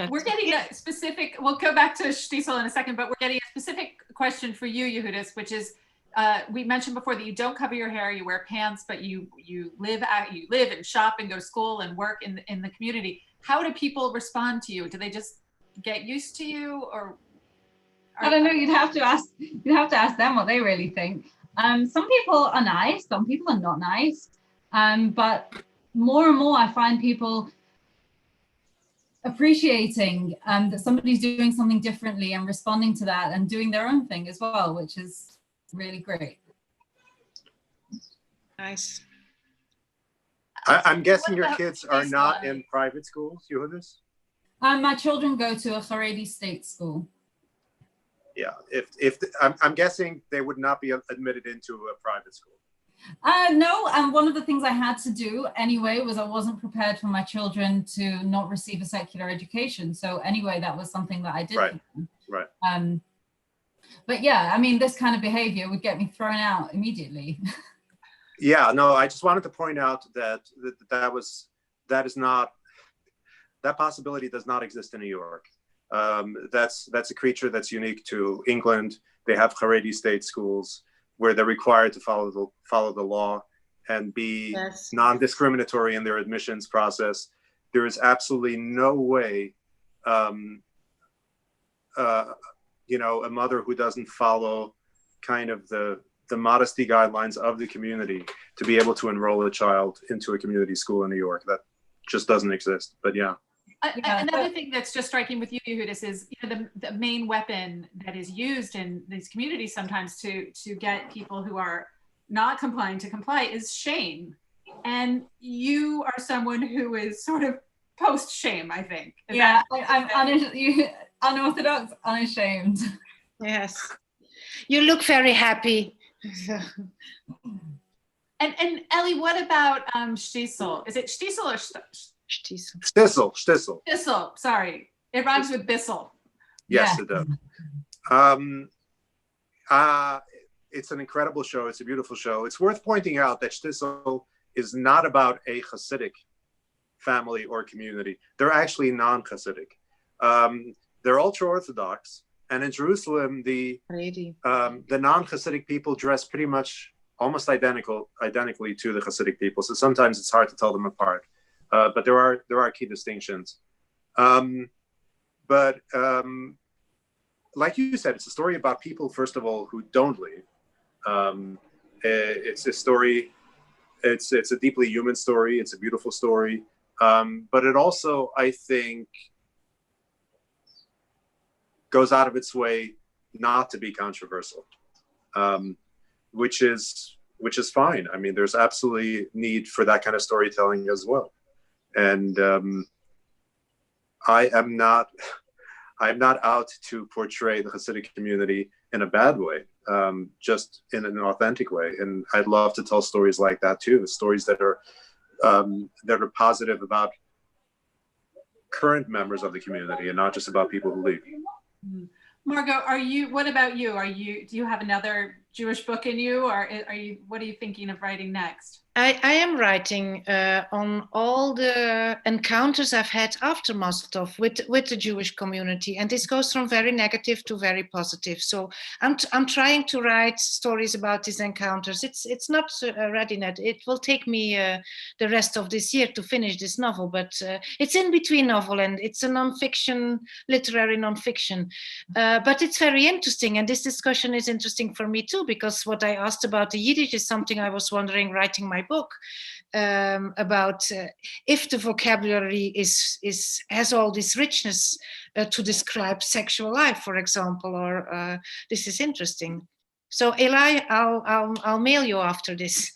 We're getting a specific, we'll go back to Shtisel in a second, but we're getting a specific question for you, Yehudis, which is, we mentioned before that you don't cover your hair, you wear pants, but you live and shop and go to school and work in the community. How do people respond to you? Do they just get used to you, or? I don't know. You'd have to ask them what they really think. Some people are nice, some people are not nice, but more and more I find people appreciating that somebody's doing something differently and responding to that and doing their own thing as well, which is really great. Nice. I'm guessing your kids are not in private schools, Yehudis? My children go to a Haredi state school. Yeah, I'm guessing they would not be admitted into a private school. No, and one of the things I had to do anyway was I wasn't prepared for my children to not receive a secular education. So anyway, that was something that I did. Right. But yeah, I mean, this kind of behavior would get me thrown out immediately. Yeah, no, I just wanted to point out that that possibility does not exist in New York. That's a creature that's unique to England. They have Haredi state schools where they're required to follow the law and be non-discriminatory in their admissions process. There is absolutely no way, you know, a mother who doesn't follow kind of the the modesty guidelines of the community to be able to enroll a child into a community school in New York. That just doesn't exist. But yeah. Another thing that's just striking with you, Yehudas, is the main weapon that is used in these communities sometimes to get people who are not complying to comply is shame. And you are someone who is sort of post-shame, I think. I'm unorthodox, unashamed. Yes. You look very happy. And Ellie, what about shtisel? Is it shtisel or Shtisel? Shtisel. Shtisel, sorry. It rhymes with bissel. Yes, it does. It's an incredible show. It's a beautiful show. It's worth pointing out that shtisel is not about a Hasidic family or community. They're actually non-Hasidic. They're ultra-Orthodox. And in Jerusalem, the non-Hasidic people dress pretty much almost identically to the Hasidic people. So sometimes it's hard to tell them apart. But there are key distinctions. But like you said, it's a story about people, first of all, who don't leave. It's a story, it's a deeply human story. It's a beautiful story. But it also, I think, goes out of its way not to be controversial, which is fine. I mean, there's absolutely need for that kind of storytelling as well. And I'm not out to portray the Hasidic community in a bad way, just in an authentic way. And I'd love to tell stories like that too, stories that are positive about current members of the community and not just about people who leave. Margot, what about you? Do you have another Jewish book in you, or what are you thinking of writing next? I am writing on all the encounters I've had after Mazel Tov with the Jewish community, and this goes from very negative to very positive. So I'm trying to write stories about these encounters. It's not ready yet. It will take me the rest of this year to finish this novel, but it's in between novel and it's a nonfiction, literary nonfiction. But it's very interesting, and this discussion is interesting for me too, because what I asked about the Yiddish is something I was wondering writing my book about if the vocabulary has all this richness to describe sexual life, for example, or this is interesting. So Eli, I'll mail you after this.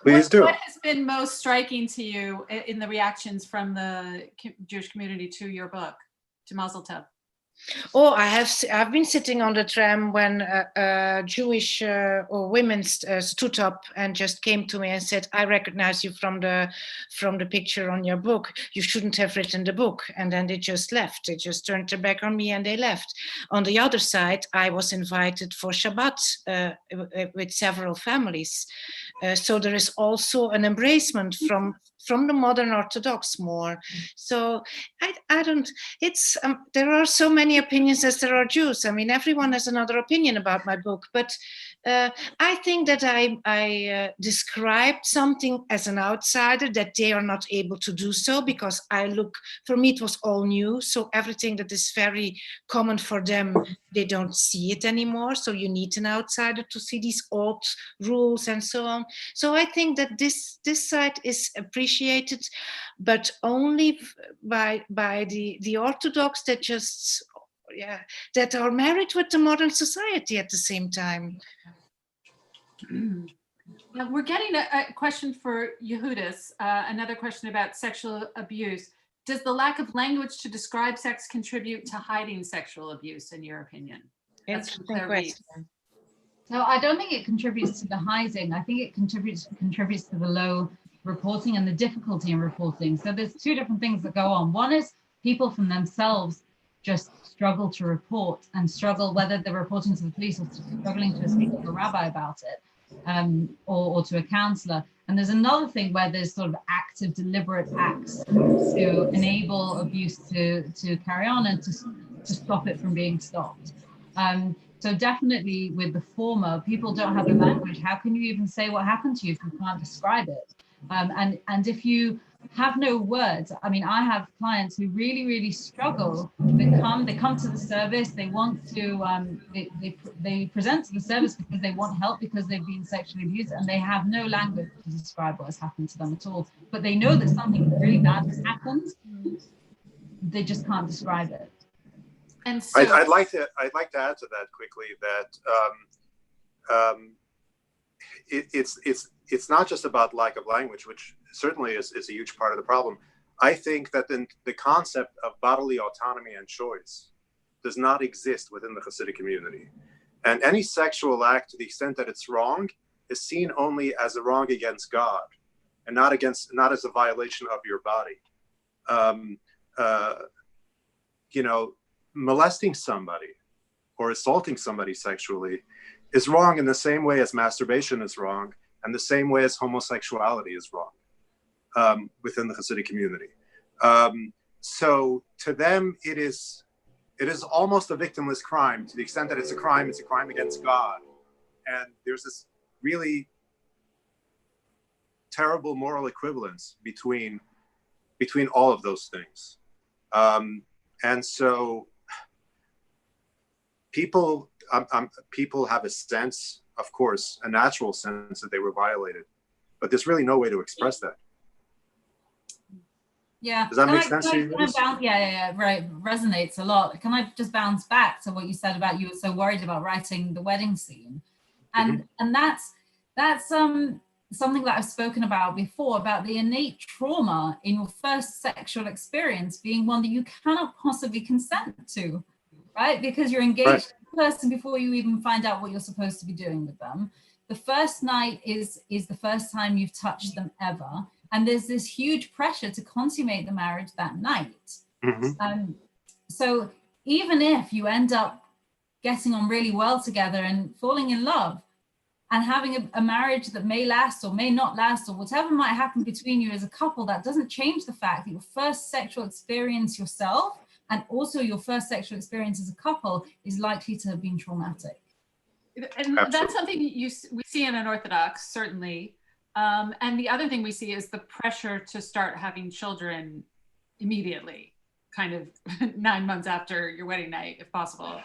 Please do. What has been most striking to you in the reactions from the Jewish community to your book, to Mazel Tov? Oh, I've been sitting on the tram when Jewish or women stood up and just came to me and said, "I recognize you from the picture on your book. You shouldn't have written the book." And then they just left. They just turned their back on me and they left. On the other side, I was invited for Shabbat with several families. So there is also an embracement from the modern Orthodox more. So I don't. It's there are so many opinions as there are Jews. I mean, everyone has another opinion about my book, but I think that I described something as an outsider that they are not able to do so, because for me, it was all new. So everything that is very common for them, they don't see it anymore. So you need an outsider to see these old rules and so on. So I think that this side is appreciated, but only by the Orthodox that are married with the modern society at the same time. Now we're getting a question for Yehudas, another question about sexual abuse. Does the lack of language to describe sex contribute to hiding sexual abuse, in your opinion? Interesting question. No, I don't think it contributes to the hiding. I think it contributes to the low reporting and the difficulty in reporting. So there's two different things that go on. One is people from themselves just struggle to report and struggle whether they're reporting to the police or struggling to speak to a rabbi about it, or to a counselor. And there's another thing where there's sort of active, deliberate acts to enable abuse to carry on and to stop it from being stopped. So definitely with the former, people don't have the language. How can you even say what happened to you if you can't describe it? And if you have no words. I mean, I have clients who really, really struggle. They come to the service, they want to, they present to the service because they want help because they've been sexually abused, and they have no language to describe what has happened to them at all. But they know that something really bad has happened. They just can't describe it. And so I'd like to add to that quickly that it's not just about lack of language, which certainly is a huge part of the problem. I think that the concept of bodily autonomy and choice does not exist within the Hasidic community. And any sexual act, to the extent that it's wrong, is seen only as a wrong against God, and not as a violation of your body. Molesting somebody or assaulting somebody sexually is wrong in the same way as masturbation is wrong, and the same way as homosexuality is wrong within the Hasidic community. So to them, it is almost a victimless crime. To the extent that it's a crime against God. And there's this really terrible moral equivalence between all of those things. And so people have a sense, of course, a natural sense that they were violated, but there's really no way to express that. Yeah. Does that make sense to you? Yeah, right. Resonates a lot. Can I just bounce back to what you said about you were so worried about writing the wedding scene? And that's something that I've spoken about before, about the innate trauma in your first sexual experience being one that you cannot possibly consent to, right? Because you're engaged with the person before you even find out what you're supposed to be doing with them. The first night is the first time you've touched them ever. And there's this huge pressure to consummate the marriage that night. So even if you end up getting on really well together and falling in love and having a marriage that may last or may not last, or whatever might happen between you as a couple, that doesn't change the fact that your first sexual experience yourself and also your first sexual experience as a couple is likely to have been traumatic. And that's something we see in Unorthodox, certainly. And the other thing we see is the pressure to start having children immediately, kind of 9 months after your wedding night, if possible.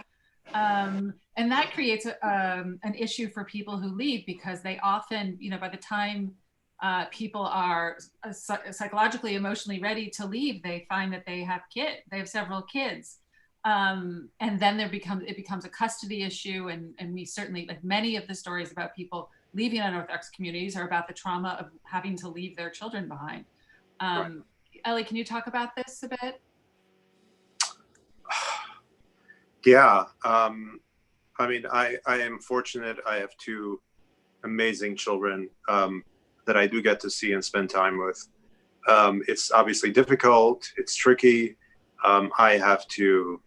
And that creates an issue for people who leave, because they often, by the time people are psychologically, emotionally ready to leave, they find that they have several kids. And then it becomes a custody issue. And we certainly, like many of the stories about people leaving Unorthodox communities are about the trauma of having to leave their children behind. Ellie, can you talk about this a bit? Yeah, I mean, I am fortunate. I have two amazing children that I do get to see and spend time with. It's obviously difficult. It's tricky. I have to,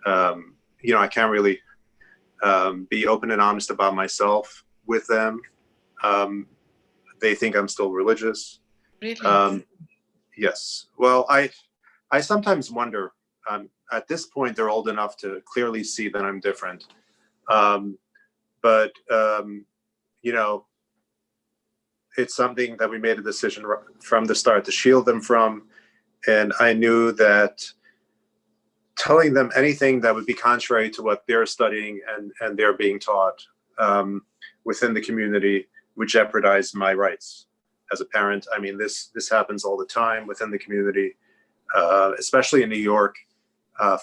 I can't really be open and honest about myself with them. They think I'm still religious. Really? Yes. Well, I sometimes wonder, at this point, they're old enough to clearly see that I'm different. But it's something that we made a decision from the start to shield them from. And I knew that telling them anything that would be contrary to what they're studying and they're being taught within the community would jeopardize my rights as a parent. I mean, this happens all the time within the community, especially in New York.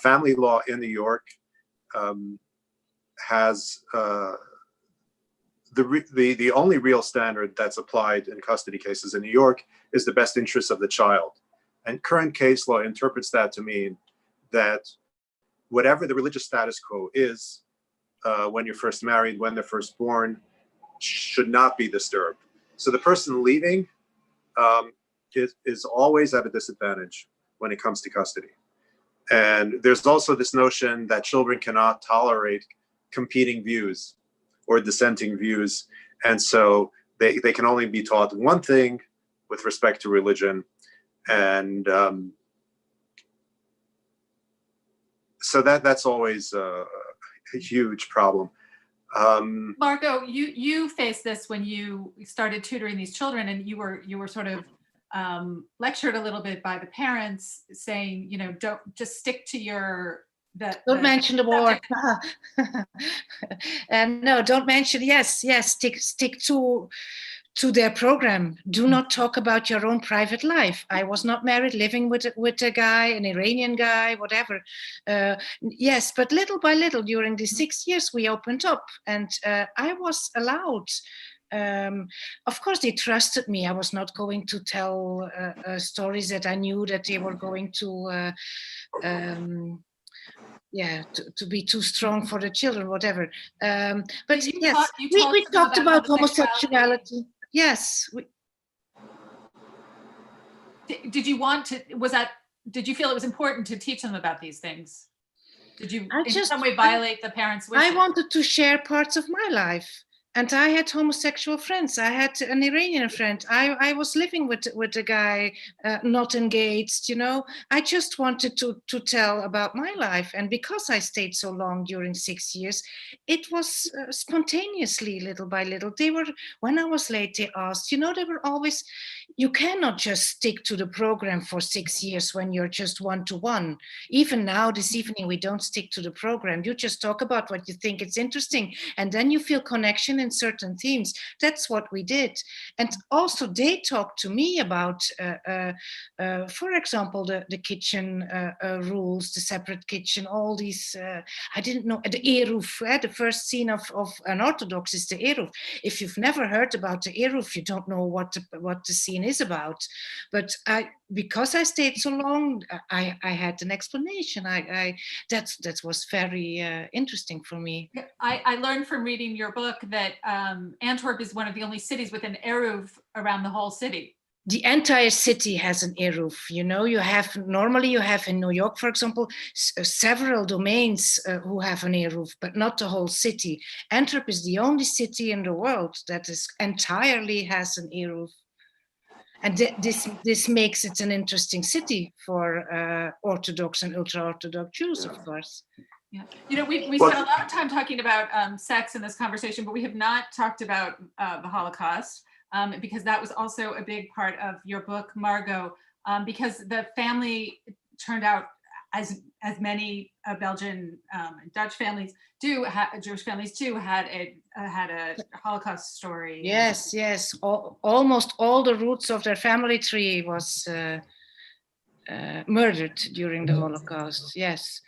Family law in New York has the only real standard that's applied in custody cases in New York is the best interest of the child. And current case law interprets that to mean that whatever the religious status quo is when you're first married, when they're first born, should not be disturbed. So the person leaving is always at a disadvantage when it comes to custody. And there's also this notion that children cannot tolerate competing views or dissenting views. And so they can only be taught one thing with respect to religion. And so that's always a huge problem. Margot, you faced this when you started tutoring these children, and you were sort of lectured a little bit by the parents, saying, you know, don't just stick to your don't mention the war. And no, don't mention. Yes, stick to their program. Do not talk about your own private life. I was not married, living with a guy, an Iranian guy, whatever. Yes, but little by little, during the 6 years, we opened up, and I was allowed. Of course, they trusted me. I was not going to tell stories that I knew that they were going to. To be too strong for the children, whatever. But yes, we talked about homosexuality. Yes. Did you want to, did you feel it was important to teach them about these things? Did you in some way violate the parents' wishes? I wanted to share parts of my life. And I had homosexual friends. I had an Iranian friend. I was living with a guy, not engaged, you know. I just wanted to tell about my life. And because I stayed so long during 6 years, it was spontaneously, little by little. When I was late, they asked, you know, they were always, you cannot just stick to the program for 6 years when you're just one-to-one. Even now, this evening, we don't stick to the program. You just talk about what you think is interesting. And then you feel connection in certain themes. That's what we did. And also they talked to me about, for example, the kitchen rules, the separate kitchen, all these, I didn't know, the Eruv, the first scene of Unorthodox is the Eruv. If you've never heard about the Eruv, you don't know what the scene is about. But because I stayed so long, I had an explanation. That was very interesting for me. I learned from reading your book that Antwerp is one of the only cities with an Eruv around the whole city. The entire city has an Eruv. You know, normally you have in New York, for example, several domains who have an Eruv, but not the whole city. Antwerp is the only city in the world that entirely has an Eruv. And this makes it an interesting city for Orthodox and ultra-Orthodox Jews, of course. Yeah, you know, we spent a lot of time talking about sex in this conversation, but we have not talked about the Holocaust, because that was also a big part of your book, Margot, because the family turned out, as many Belgian and Dutch families do, Jewish families too, had a Holocaust story. Yes. Almost all the roots of their family tree was murdered during the Holocaust. Yes.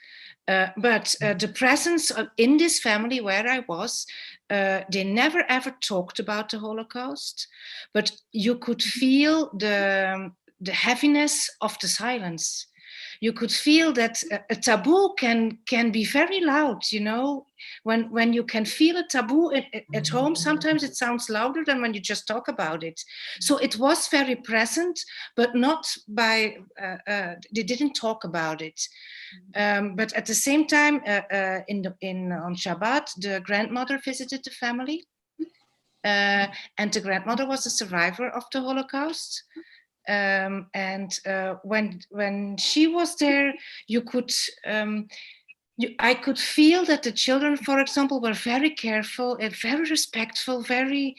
But the presence in this family where I was, they never ever talked about the Holocaust, but you could feel the heaviness of the silence. You could feel that a taboo can be very loud, you know. When you can feel a taboo at home, sometimes it sounds louder than when you just talk about it. So it was very present, but not by, they didn't talk about it. But at the same time, on Shabbat, the grandmother visited the family. And the grandmother was a survivor of the Holocaust. When she was there, I could feel that the children, for example, were very careful and very respectful, very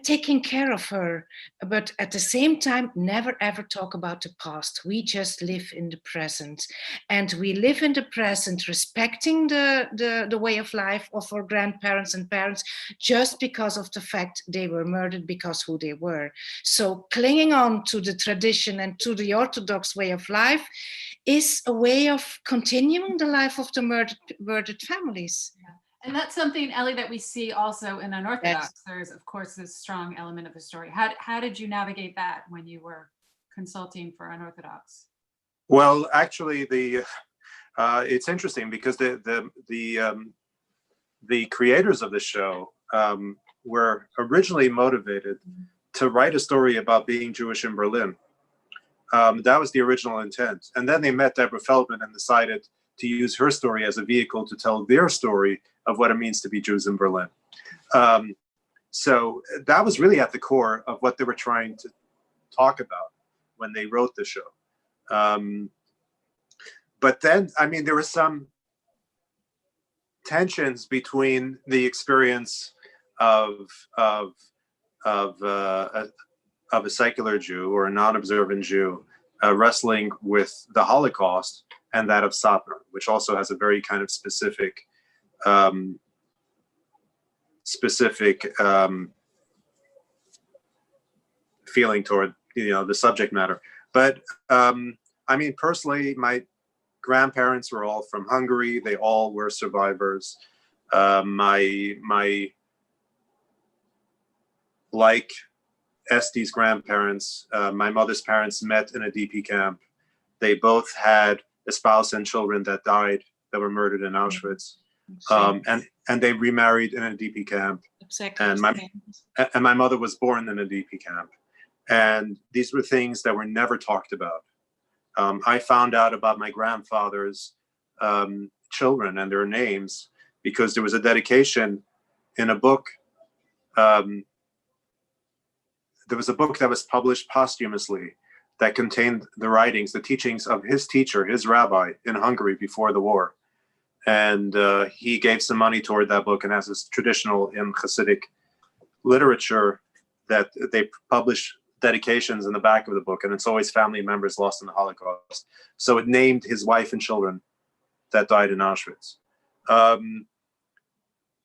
taking care of her, but at the same time, never ever talk about the past. We just live in the present, and we live in the present, respecting the way of life of our grandparents and parents, just because of the fact they were murdered because who they were. So clinging on to the tradition and to the Orthodox way of life is a way of continuing the life of the murdered families. Yeah. And that's something, Ellie, that we see also in Unorthodox. Yes. There's, of course, this strong element of the story. How did you navigate that when you were consulting for Unorthodox? Well, actually, it's interesting because the creators of the show were originally motivated to write a story about being Jewish in Berlin. That was the original intent. And then they met Deborah Feldman and decided to use her story as a vehicle to tell their story of what it means to be Jews in Berlin. So that was really at the core of what they were trying to talk about when they wrote the show. But then, I mean, there were some tensions between the experience of of a secular Jew or a non-observant Jew wrestling with the Holocaust and that of Satmar, which also has a very kind of specific feeling toward, you know, the subject matter. But I mean, personally, my grandparents were all from Hungary. They all were survivors. Like Esti's grandparents, my mother's parents met in a DP camp. They both had a spouse and children that died, that were murdered in Auschwitz. And they remarried in a DP camp. Exactly. And my mother was born in a DP camp. And these were things that were never talked about. I found out about my grandfather's children and their names because there was a dedication in a book. There was a book that was published posthumously that contained the writings, the teachings of his teacher, his rabbi in Hungary before the war. And he gave some money toward that book, and as is traditional in Hasidic literature, that they publish dedications in the back of the book, and it's always family members lost in the Holocaust. So it named his wife and children that died in Auschwitz.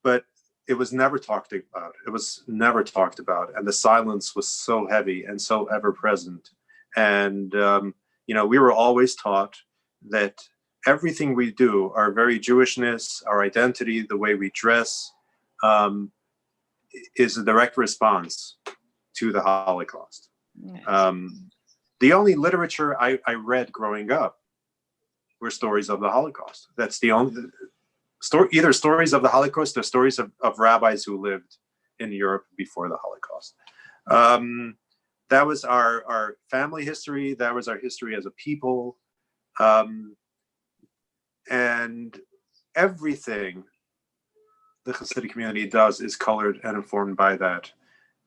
But it was never talked about. It was never talked about. And the silence was so heavy and so ever present. And, you know, we were always taught that everything we do, our very Jewishness, our identity, the way we dress, is a direct response to the Holocaust. The only literature I read growing up were stories of the Holocaust. That's the only story, either stories of the Holocaust or stories of rabbis who lived in Europe before the Holocaust. That was our family history. That was our history as a people. And everything the Hasidic community does is colored and informed by that.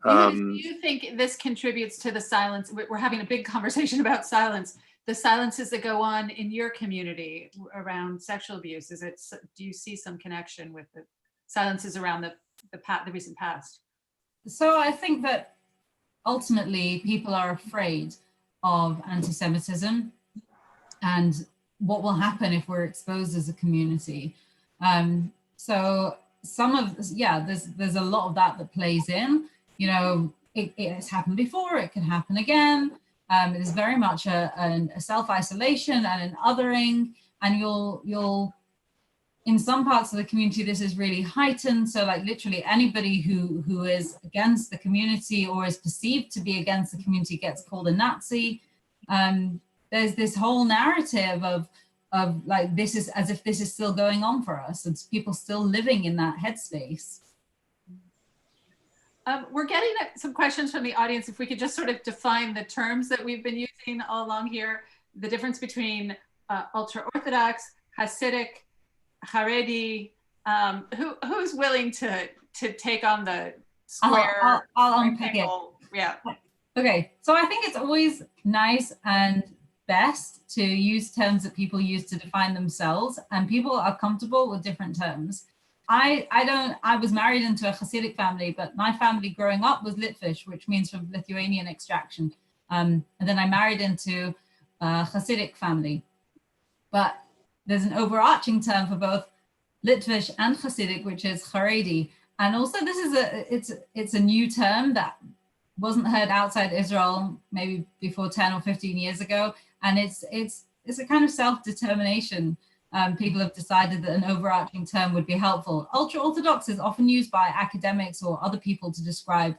Do you think this contributes to the silence? We're having a big conversation about silence. The silences that go on in your community around sexual abuse, do you see some connection with the silences around the recent past? So I think that ultimately people are afraid of anti-Semitism and what will happen if we're exposed as a community. So some of, there's a lot of that plays in. You know, it has happened before, it can happen again. It is very much a self-isolation and an othering, and you'll in some parts of the community this is really heightened. So like literally anybody who is against the community or is perceived to be against the community gets called a Nazi. There's this whole narrative of like this is as if this is still going on for us. It's people still living in that headspace. We're getting some questions from the audience. If we could just sort of define the terms that we've been using all along here, the difference between ultra-Orthodox, Hasidic, Haredi. Who's willing to take on the square? I'll unpick it. Yeah. Okay, so I think it's always nice and best to use terms that people use to define themselves, and people are comfortable with different terms. I was married into a Hasidic family, but my family growing up was Litvish, which means from Lithuanian extraction. And then I married into a Hasidic family. But there's an overarching term for both Litvish and Hasidic, which is Haredi. And also this is it's a new term that wasn't heard outside Israel maybe before 10 or 15 years ago. And it's a kind of self-determination. People have decided that an overarching term would be helpful. Ultra-Orthodox is often used by academics or other people to describe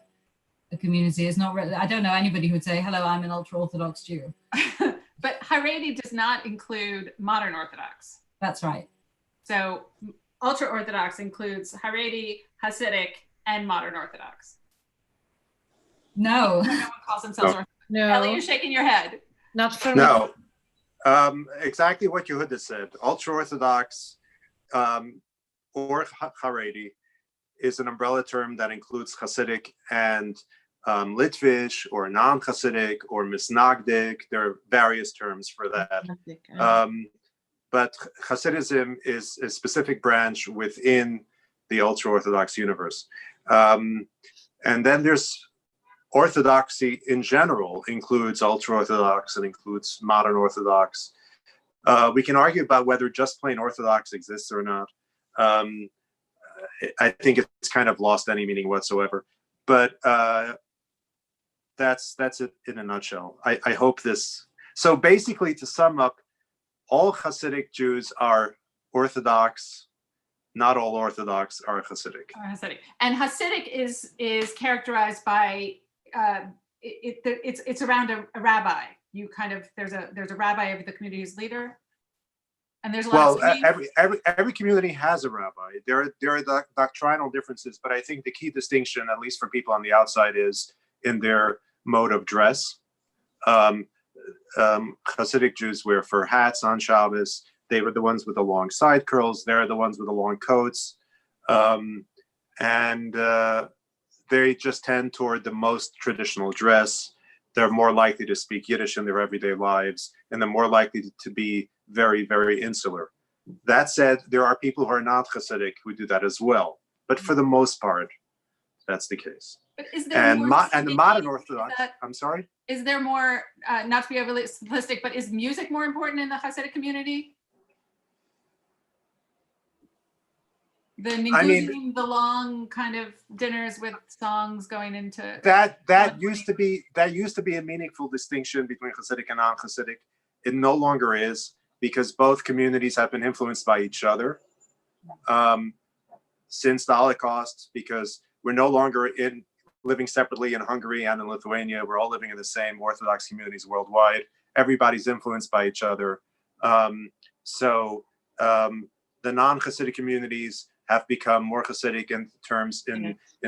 a community. It's not really, I don't know anybody who would say, hello, I'm an ultra-Orthodox Jew. But Haredi does not include modern Orthodox. That's right. So ultra-Orthodox includes Haredi, Hasidic, and modern Orthodox. No. No one calls themselves Orthodox. No. Ellie, you're shaking your head. Not for No. Exactly what Yehuda said. Ultra-Orthodox or Haredi is an umbrella term that includes Hasidic and Litvish or non-Hasidic or Misnagdic. There are various terms for that. But Hasidism is a specific branch within the ultra-Orthodox universe. And then there's Orthodoxy in general includes ultra-Orthodox and includes modern Orthodox. We can argue about whether just plain Orthodox exists or not. I think it's kind of lost any meaning whatsoever. But that's it in a nutshell. I hope this. So basically, to sum up, all Hasidic Jews are Orthodox. Not all Orthodox are Hasidic. And Hasidic is characterized by it's around a rabbi. You kind of there's a rabbi of the community's leader, and there's a lot of every community has a rabbi. There are doctrinal differences, but I think the key distinction, at least for people on the outside, is in their mode of dress. Hasidic Jews wear fur hats on Shabbos. They were the ones with the long side curls. They're the ones with the long coats. And they just tend toward the most traditional dress. They're more likely to speak Yiddish in their everyday lives, and they're more likely to be very, very insular. That said, there are people who are not Hasidic who do that as well. But for the most part, that's the case. But is there and the modern Orthodox, I'm sorry? Is there more, not to be overly simplistic, but is music more important in the Hasidic community? The Nigudim, the long kind of dinners with songs going into that used to be a meaningful distinction between Hasidic and non-Hasidic. It no longer is, because both communities have been influenced by each other since the Holocaust, because we're no longer living separately in Hungary and in Lithuania. We're all living in the same Orthodox communities worldwide. Everybody's influenced by each other. So the non-Hasidic communities have become more Hasidic in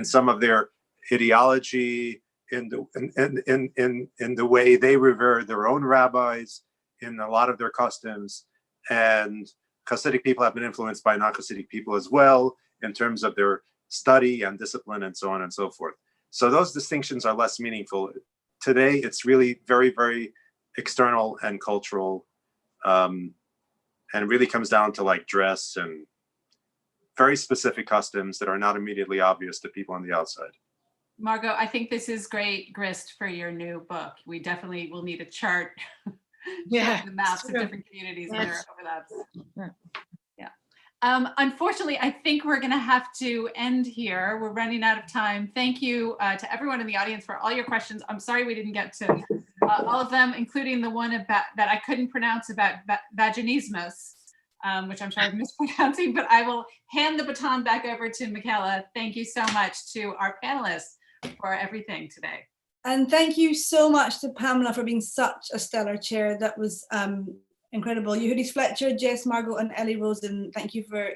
some of their ideology, in the way they revere their own rabbis, in a lot of their customs. And Hasidic people have been influenced by non-Hasidic people as well, in terms of their study and discipline and so on and so forth. So those distinctions are less meaningful. Today, it's really very, very external and cultural, and really comes down to like dress and very specific customs that are not immediately obvious to people on the outside. Margot, I think this is great grist for your new book. We definitely will need a chart. Yeah, the maps of different communities and their overlaps. Yeah. Unfortunately, I think we're going to have to end here. We're running out of time. Thank you to everyone in the audience for all your questions. I'm sorry we didn't get to all of them, including the one about that I couldn't pronounce about vaginismus, which I'm sorry I'm mispronouncing, but I will hand the baton back over to Michaela. Thank you so much to our panelists for everything today. And thank you so much to Pamela for being such a stellar chair. That was incredible. Yehudis Fletcher, Jess, Margot, and Ellie Rosen, thank you for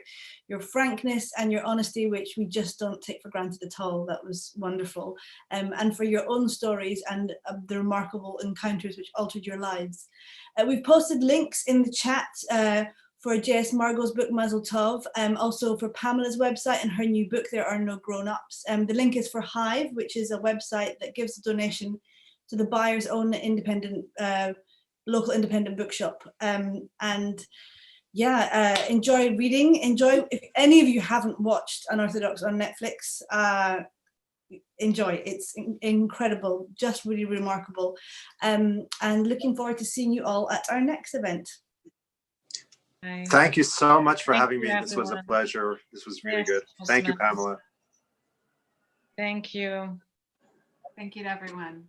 your frankness and your honesty, which we just don't take for granted at all. That was wonderful. And for your own stories and the remarkable encounters which altered your lives. We've posted links in the chat for Jess Margot's book Mazel Tov, also for Pamela's website and her new book There Are No Grown-Ups. The link is for Hive, which is a website that gives a donation to the buyer's own independent, local independent bookshop. And yeah, enjoy reading. If any of you haven't watched Unorthodox on Netflix, enjoy. It's incredible, just really remarkable. And looking forward to seeing you all at our next event. Thank you so much for having me. This was a pleasure. This was really good. Thank you, Pamela. Thank you. Thank you to everyone.